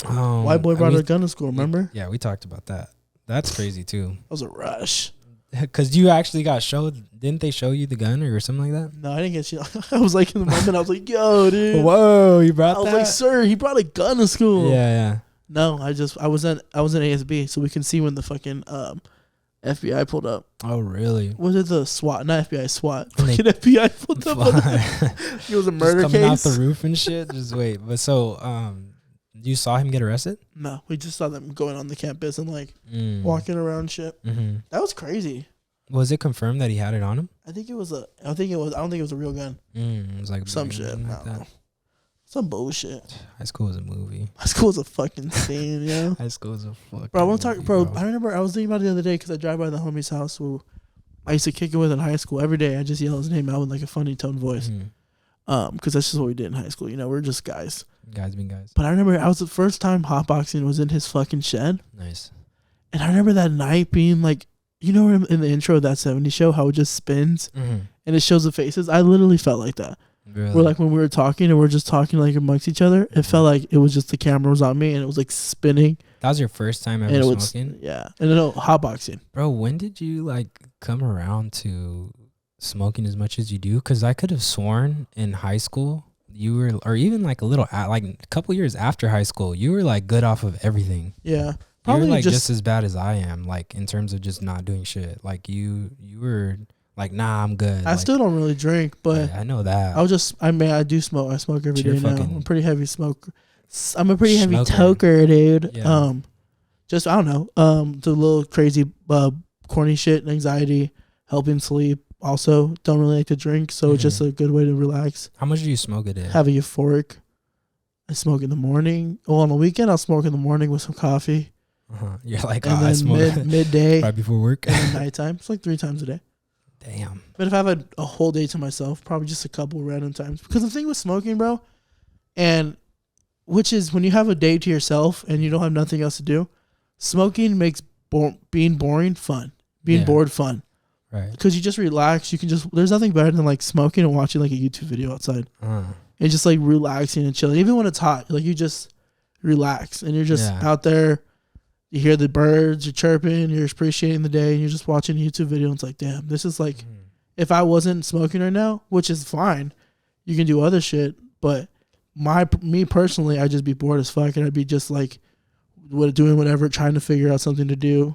White boy brought a gun to school, remember? Yeah, we talked about that. That's crazy, too. That was a rush. Because you actually got showed. Didn't they show you the gun or something like that? No, I didn't get you. I was like, in the moment, I was like, yo, dude. Whoa, you brought that? I was like, sir, he brought a gun to school. Yeah. No, I was in ASB, so we can see when the fucking FBI pulled up. Oh, really? Was it the SWAT? Not FBI, SWAT. Fucking FBI pulled up. It was a murder just coming out the roof and shit. Just wait. But so, you saw him get arrested? No, we just saw them going on the campus and like walking around and shit. Mm-hmm. That was crazy. Was it confirmed that he had it on him? I don't think it was a real gun. It was like some shit. Like I don't know. Some bullshit. High school was a movie. High school was a fucking scene, yeah. High school was a fucking bro, I want to talk, bro. I remember I was thinking about it the other day because I drive by the homie's house who I used to kick it with in high school. Every day I just yell his name out with like a funny tone voice. Because that's just what we did in high school. You know, we're just guys. Guys being guys. But I remember I was the first time hotboxing was in his fucking shed. Nice. And I remember that night being like, you know, in the intro of that 70s show, how it just spins and it shows the faces. I literally felt like that. Really? Where like when we were talking and we're just talking like amongst each other, it felt like it was just the camera was on me and it was like spinning. That was your first time ever smoking? Yeah. And then hotboxing. Bro, when did you like come around to smoking as much as you do? Because I could have sworn in high school you were, or even like a little, like a couple years after high school, you were like good off of everything. Yeah. Probably you're like just as bad as I am, like in terms of just not doing shit. Like you were like, nah, I'm good. I still don't really drink, but I know that. I do smoke. I smoke every day now. I'm a pretty heavy smoker. I'm a pretty heavy toker, dude. Yeah. Just I don't know. The little crazy, corny shit and anxiety, helping sleep. Also, don't really like to drink, so it's just a good way to relax. How much do you smoke a day? Have a euphoric. I smoke in the morning. Well, on the weekend, I'll smoke in the morning with some coffee. You're like, and then I smoke midday, right before work, and then nighttime. It's like 3 times a day. Damn. But if I have a whole day to myself, probably just a couple random times. Because the thing with smoking, bro, and which is when you have a day to yourself and you don't have nothing else to do, smoking makes being boring fun. Being bored fun. Right. Because you just relax. You can just, there's nothing better than like smoking and watching like a YouTube video outside. And just like relaxing and chilling. Even when it's hot, like you just relax and you're just out there. You hear the birds, you're chirping, you're appreciating the day, and you're just watching a YouTube video. And it's like, damn, this is like, if I wasn't smoking right now, which is fine, you can do other shit. But me personally, I'd just be bored as fuck, and I'd be just like, doing whatever, trying to figure out something to do,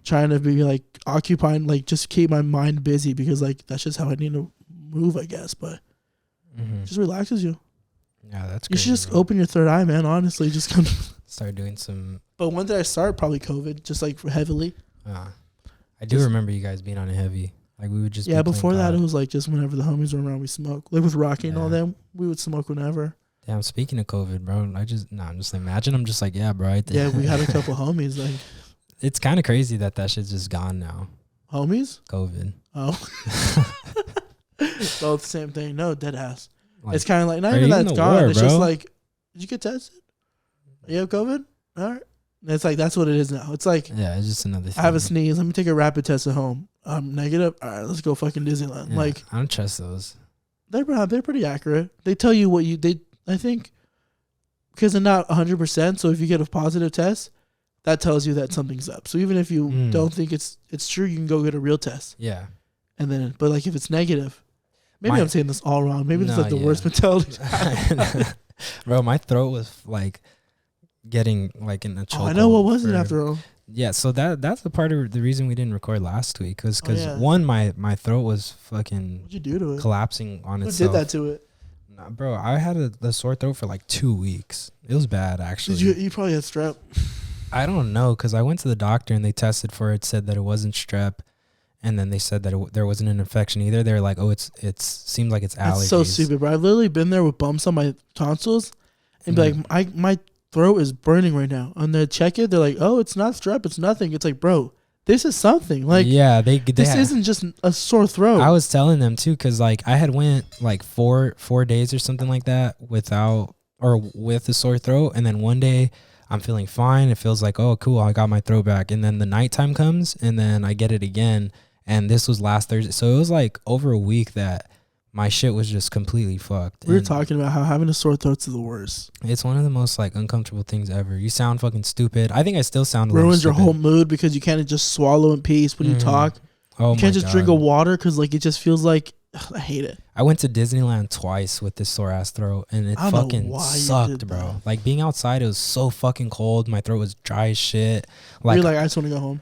trying to be like occupying, like just keep my mind busy because like that's just how I need to move, I guess. But just relaxes you. Yeah, that's. You should just open your third eye, man. Honestly, just come. Start doing some. But when did I start? Probably COVID, just like heavily. I do remember you guys being on it heavy. Like we would just. Yeah, before that it was like just whenever the homies were around, we smoked. Like with Rocky and all them, we would smoke whenever. Damn, speaking of COVID, bro, I'm just imagine. I'm just like, yeah, bro. Yeah, we had a couple homies. Like, it's kind of crazy that shit's just gone now. Homies? COVID. Oh. Both the same thing. No, dead ass. Like, it's kind of like not even that it's gone. War, it's bro. just like, did you get tested? You have COVID? All right. It's like that's what it is now. It's like, yeah, it's just another thing. I have a sneeze. Let me take a rapid test at home. I'm negative. All right, let's go fucking Disneyland. Yeah, like, I don't trust those. They're pretty accurate. They tell you what I think, because they're not 100%. So if you get a positive test, that tells you that something's up. So even if you don't think it's true, you can go get a real test. Yeah. And then, but like if it's negative, maybe I'm saying this all wrong. Maybe it's like the worst mentality. Bro, my throat was like getting like in a chokehold. I know, what was it after all? Yeah, so that's the part of the reason we didn't record last week, because one, my throat was fucking. What'd you do to it? Collapsing on itself. Who did that to it? Nah, bro, I had a sore throat for like 2 weeks. It was bad, actually. You probably had strep. I don't know, because I went to the doctor and they tested for it, said that it wasn't strep, and then they said that there wasn't an infection either. They were like, oh, it seems like it's allergies. That's so stupid, bro. I've literally been there with bumps on my tonsils and be like, my throat is burning right now. And they check it, they're like, oh, it's not strep, it's nothing. It's like, bro, this is something. Like, yeah, this isn't just a sore throat. I was telling them too, because like I had went like four days or something like that with a sore throat, and then one day I'm feeling fine. It feels like, oh, cool, I got my throat back, and then the nighttime comes, and then I get it again, and this was last Thursday, so it was like over a week that my shit was just completely fucked. We were talking about how having a sore throat's the worst. It's one of the most like uncomfortable things ever. You sound fucking stupid. I think I still sound a little stupid. Ruins your whole mood because you can't just swallow in peace when you talk. You can't just drink a water because like it just feels like, I hate it. I went to Disneyland twice with this sore ass throat, and it fucking sucked, bro. Like being outside, it was so fucking cold. My throat was dry as shit. Like, you're like, I just want to go home.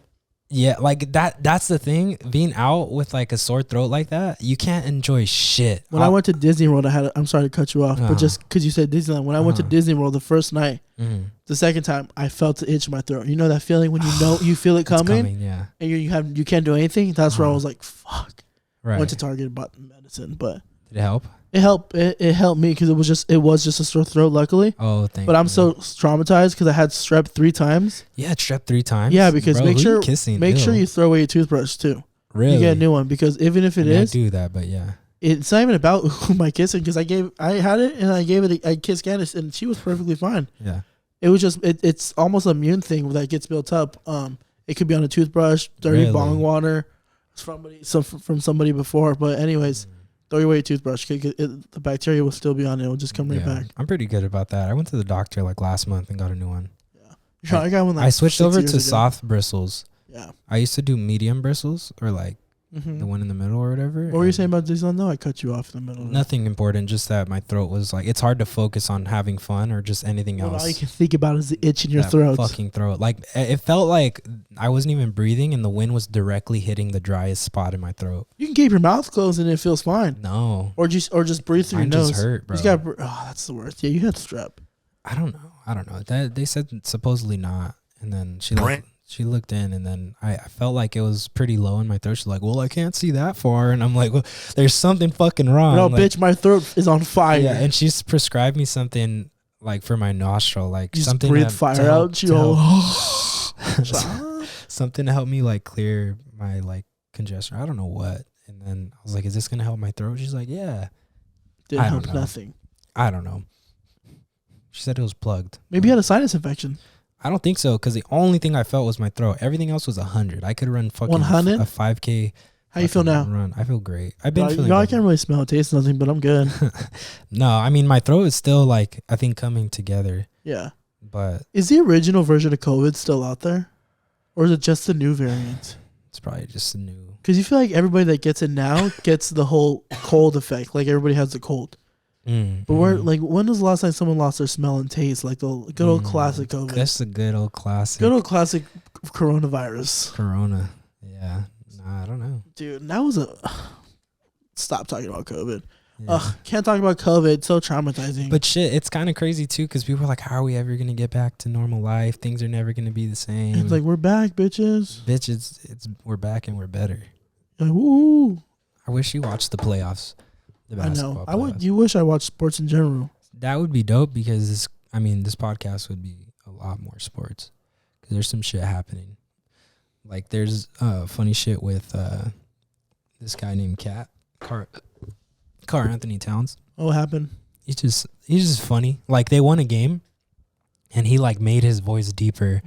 Yeah, like that's the thing. Being out with like a sore throat like that, you can't enjoy shit. When I went to Disney World, I'm sorry to cut you off, but just because you said Disneyland, when I went to Disney World the first night, the second time I felt the itch in my throat. You know that feeling when you feel it coming, yeah, and you can't do anything. That's where I was like, fuck. Right. Went to Target and bought the medicine, but did it help? It helped. It helped me because it was just a sore throat, luckily. Oh, thank you. But I'm so traumatized because I had strep 3 times. Yeah, strep 3 times. Yeah, because bro, make sure you throw away your toothbrush too. Really? You get a new one because even if I do that, but yeah, it's not even about who my kissing because I had it and I kissed Candace and she was perfectly fine. Yeah, it was just it's almost an immune thing that gets built up. It could be on a toothbrush, dirty bong water from somebody before. But anyways. throw away your toothbrush. The bacteria will still be on it. It'll just come right back. I'm pretty good about that. I went to the doctor like last month and got a new one. Yeah. I got one. Like I switched over to soft bristles. Yeah. I used to do medium bristles or like the one in the middle or whatever. What were you saying about this one? No, I cut you off in the middle. Nothing important. Just that my throat was like, it's hard to focus on having fun or just anything else. All you can think about is the itch in your throat. Fucking throat. Like it felt like I wasn't even breathing and the wind was directly hitting the driest spot in my throat. You can keep your mouth closed and it feels fine. No. Or just breathe through your nose. Just hurt, bro. That's the worst. Yeah, you had strep. I don't know. That they said supposedly not. And then she looked in and then I felt like it was pretty low in my throat. She's like, well, I can't see that far. And I'm like, well, there's something fucking wrong. No, like, bitch, my throat is on fire. Yeah, and she's prescribed me something like for my nostril. Like you something breathe fire out. Something to help me like clear my like congestion. I don't know what. And then I was like, is this going to help my throat? She's like, yeah. Didn't help nothing. I don't know. She said it was plugged. Maybe you had a sinus infection. I don't think so, because the only thing I felt was my throat. Everything else was 100. I could run fucking 100? a 5K. How you feel now? Run. I feel great. I've been feeling good. I can't really smell, taste nothing, but I'm good. No, I mean, my throat is still like, I think coming together. Yeah. But is the original version of COVID still out there? Or is it just the new variant? It's probably just the new. Because you feel like everybody that gets it now gets the whole cold effect. Like everybody has the cold. But when was the last time someone lost their smell and taste? Like the good old classic COVID. That's the good old classic. Good old classic coronavirus. Corona. Yeah. Nah, I don't know. Dude, that was stop talking about COVID. Yeah. Can't talk about COVID. It's so traumatizing. But shit, it's kind of crazy too, because people are like, how are we ever going to get back to normal life? Things are never going to be the same. It's like, we're back, bitches. Bitches, we're back and we're better. Like, woo. I wish you watched the playoffs. I know. You wish I watched sports in general. That would be dope, because this podcast would be a lot more sports, because there's some shit happening. Like there's funny shit with this guy named Carl Anthony Towns. What happened? He's just funny. Like they won a game, and he like made his voice deeper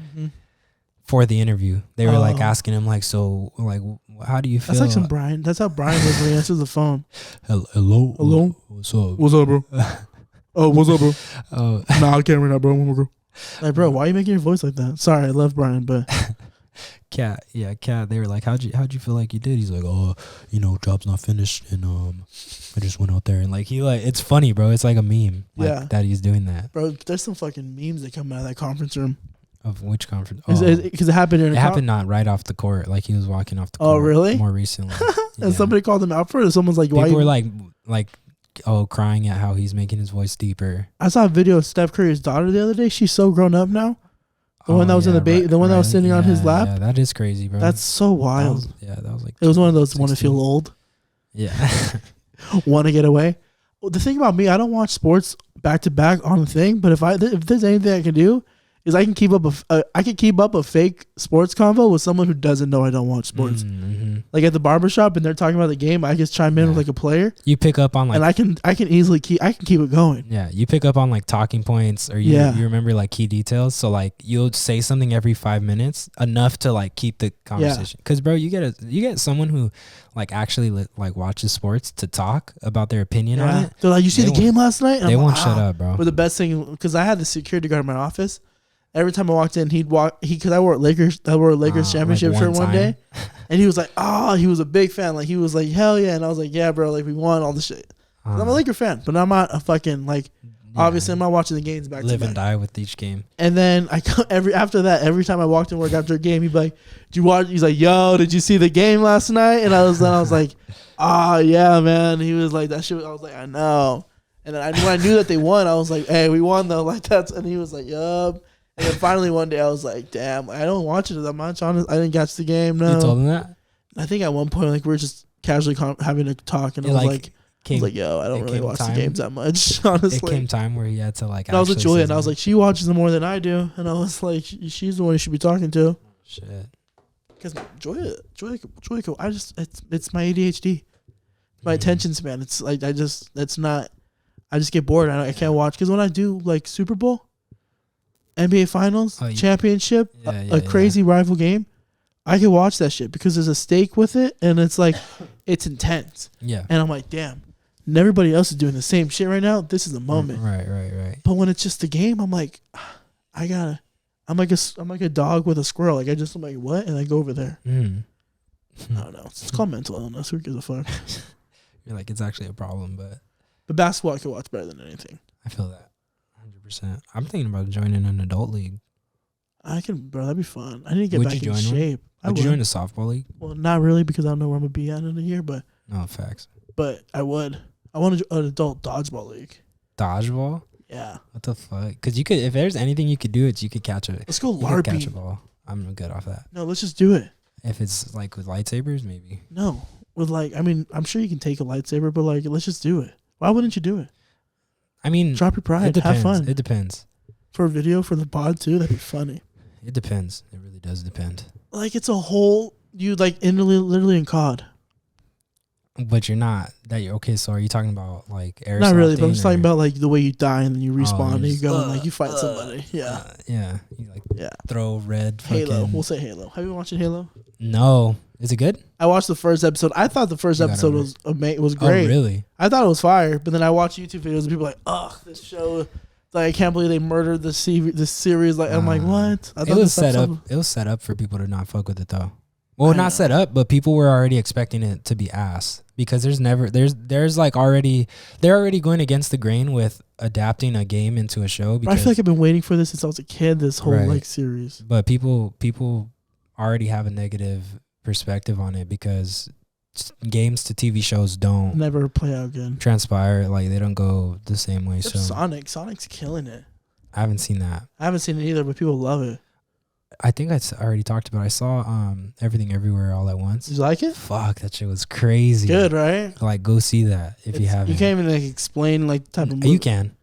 for the interview. They were like asking him like, so like, how do you feel? That's like some Brian. That's how Brian was when he answers the phone. Hello. What's up? What's up, bro? Oh, what's up, bro? Nah, I can't read that, bro. Like, bro, why are you making your voice like that? Sorry, I love Brian, but Cat. They were like, how'd you feel like you did? He's like, job's not finished, and I just went out there and like it's funny, bro. It's like a meme, that he's doing that. Bro, there's some fucking memes that come out of that conference room. Of which conference? Because it happened in happened not right off the court. Like he was walking off the court. Oh, really? More recently. And somebody called him out for it. Someone's like, people were like, crying at how he's making his voice deeper. I saw a video of Steph Curry's daughter the other day. She's so grown up now. The one that was in the one that was sitting on his lap. Yeah, that is crazy, bro. That's so wild. That was like. It was one of those want to feel old. Yeah. Want to get away. Well, the thing about me, I don't watch sports back to back on the thing. But if there's anything I can do, is I can keep up a fake sports convo with someone who doesn't know I don't watch sports. Like at the barbershop and they're talking about the game, I just chime in with like a player. You pick up on like, and I can easily keep it going. Yeah, you pick up on like talking points, or you remember like key details. So like you'll say something every 5 minutes, enough to like keep the conversation. Because bro, you get someone who like actually like watches sports to talk about their opinion on it. They're like, you see the game last night? And they won't shut up, bro. But the best thing, because I had the security guard in my office. Every time I walked in, because I wore a Lakers championship shirt one day, and he was like, he was a big fan. Like he was like, hell yeah, and I was like, yeah, bro, like we won all the shit. I'm a Laker fan, but I'm not a fucking like. Obviously, I'm not watching the games back to back. Live and die with each game. And then every time I walked in work after a game, he'd be like, "Did you watch?" He's like, "Yo, did you see the game last night?" And I was like, yeah, man." He was like, "That shit." I was like, "I know." And then when I knew that they won, I was like, "Hey, we won though." Like that's. And he was like, "Yup." And then finally one day I was like, damn, I don't watch it that much. Honest, I didn't catch the game. No. You told him that? I think at one point, like we were just casually having a talk, and I was like, yo, I don't really watch the games that much. Honestly, it came time where he had to like. And I was with Julia, and I was like, she watches them more than I do, and I was like, she's the one you should be talking to. Shit. Because Julia, it's my ADHD, my attention span. It's like I just get bored. I can't watch because when I do like Super Bowl. NBA Finals, championship, a crazy rival game, I can watch that shit because there's a stake with it, and it's like, it's intense. Yeah. And I'm like, damn. and everybody else is doing the same shit right now. This is the moment. Right. But when it's just a game, I'm like, I'm like a dog with a squirrel. Like I'm like, what? And I go over there. I don't know. It's called mental illness. Who gives a fuck? You're like, it's actually a problem, but basketball I can watch better than anything. I feel that 100%. I'm thinking about joining an adult league. I can, bro. That'd be fun. I need to get back in shape. Would you join a softball league? Well, not really because I don't know where I'm gonna be at in a year, but no facts. But I would. I want to an adult dodgeball league. Dodgeball? Yeah. What the fuck? Because you could, if there's anything you could do, it's you could catch it. Let's go LARPing. Catch a ball. I'm good off that. No, let's just do it. If it's like with lightsabers, maybe. No, with like, I mean, I'm sure you can take a lightsaber, but like, let's just do it. Why wouldn't you do it? I mean, drop your pride. Have fun. It depends. For a video for the pod too, that'd be funny. It depends. It really does depend. Like it's a whole like literally in COD. But you're not that you're okay. So are you talking about like air? Not really, but I'm just talking about like the way you die and then you respawn and you go and like you fight somebody. Yeah, yeah. You like throw red. Halo. We'll say Halo. Have you been watching Halo? No. Is it good? I watched the first episode. I thought the first episode was great. Oh, really? I thought it was fire. But then I watched YouTube videos and people were like, ugh, this show. Like I can't believe they murdered the series. Like I'm like, what? It was set up. It was set up for people to not fuck with it though. Well, not set up, but people were already expecting it to be ass because there's like they're already going against the grain with adapting a game into a show. Because I feel like I've been waiting for this since I was a kid. This whole like series. But people already have a negative perspective on it because games to TV shows don't never play out again. Transpire, like they don't go the same way. Except so Sonic's killing it. I haven't seen that. I haven't seen it either, but people love it. I think I already talked about it. I saw Everything Everywhere All at Once. Did you like it? Fuck, that shit was crazy. Good, right? Like go see that if you haven't. You can't even like explain like the type of movie. You can.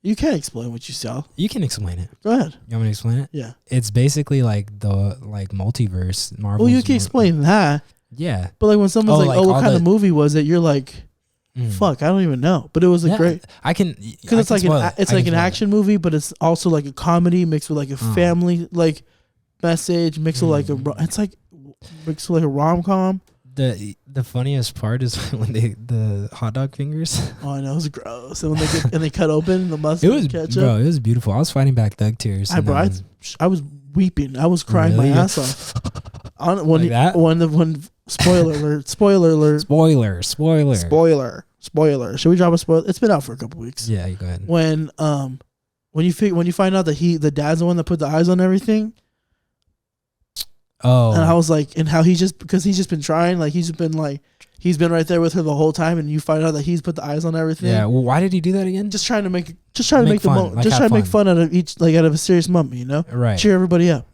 You can't explain what you saw. You can explain it. Go ahead. You want me to explain it? Yeah. It's basically like the multiverse. Marvel. Well, you can explain that. Yeah. But like when someone's like, "Oh, what kind of movie was it?" You're like, "Fuck, I don't even know." But it was like great. I can because it's like an action movie, but it's also like a comedy mixed with like a family like message mixed with like it's like mixed with like a rom-com. The funniest part is when the hot dog fingers. Oh, I know, it was gross. And when they cut open the mustard and ketchup. Bro, it was beautiful. I was fighting back thug tears. I was weeping. I was crying my ass off. When spoiler alert. Should we drop a spoiler? It's been out for a couple weeks. Yeah, you go ahead. When you find out that the dad's the one that put the eyes on everything. Oh. And I was like, and how he's just been trying, like he's been right there with her the whole time, and you find out that he's put the eyes on everything. Yeah. Well, why did he do that again? Just trying to make fun out of a serious moment, you know? Right. Cheer everybody up.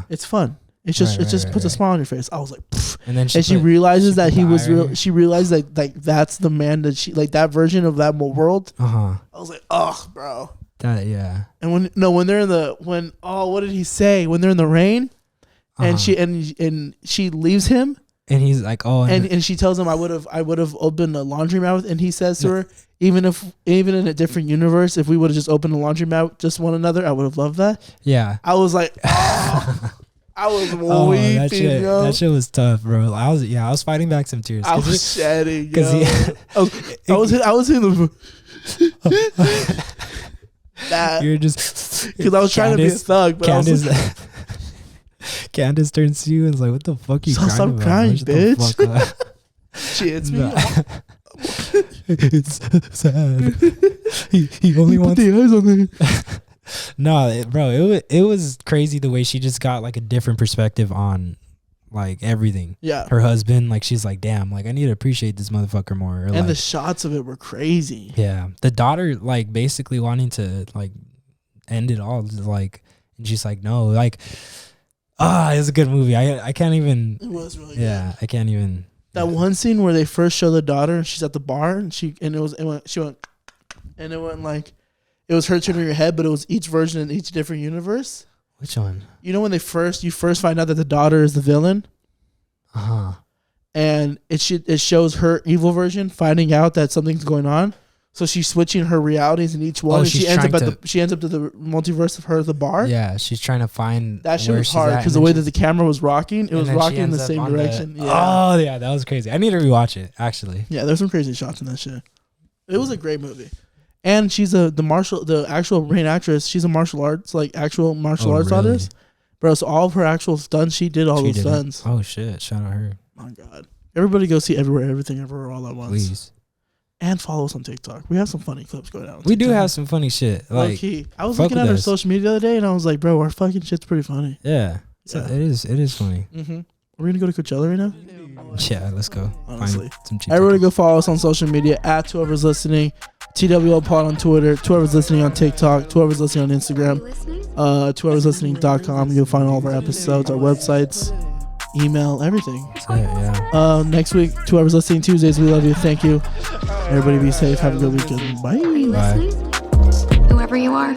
It's fun. It's just it just puts a smile on your face. I was like, pfft. And then she realizes that he was real. She realized that like that's the man that she like that version of that world. I was like, oh, bro. And when they're in what did he say? When they're in the rain. And she leaves him, and he's like, oh, and she tells him, I would have opened a laundromat, and he says to her, even in a different universe, if we would have just opened a laundromat just one another, I would have loved that. Yeah, I was like, oh, I was weeping, that shit was tough, bro. I was fighting back some tears. I was shedding, because I was in the. You're just because I was trying to be a thug, but Candace turns to you and is like, "What the fuck are you crying about? Stop crying, bitch." She hits me. It's sad. He only wants the eyes on it. No, bro, it was crazy the way she just got like a different perspective on like everything. Yeah, her husband, like she's like, damn, like I need to appreciate this motherfucker more. Or, and like, the shots of it were crazy. Yeah, the daughter like basically wanting to like end it all, like, and she's like, no, like. It's a good movie. I can't even. It was really good. Yeah, I can't even. That one scene where they first show the daughter and she's at the bar and she went like, it was her turning her head, but it was each version in each different universe. Which one? You know when you first find out that the daughter is the villain. And it shows her evil version finding out that something's going on. So she's switching her realities in each one. And she ends up to the multiverse of her at the bar. Yeah, she's trying to find that shit was hard because the way that the camera was rocking, it was rocking in the same direction. Oh yeah, that was crazy. I need to rewatch it actually. Yeah, there's some crazy shots in that shit. It was a great movie. And she's the actual main actress. She's a martial arts artist, really? bro. So all of her actual stunts, she did all those stunts. Oh shit! Shout out her. My God, everybody go see Everywhere, Everything, Everywhere, All at Once. Please. And follow us on TikTok. We have some funny clips going out. We do have some funny shit. Like, I was looking at our social media the other day, and I was like, bro, our fucking shit's pretty funny. Yeah, so it is funny. Mm-hmm. We're gonna go to Coachella right now. Yeah, let's go. Honestly, everybody go follow us on social media at whoever's listening. TWL Pod on Twitter, whoever's listening on TikTok, whoever's listening on Instagram, whoever'slistening.com. You'll find all of our episodes, our websites, email, everything. Yeah. Next week, whoever's listening Tuesdays, we love you. Thank you. Everybody be safe. Have a good weekend. Bye. Are you listening? Whoever you are.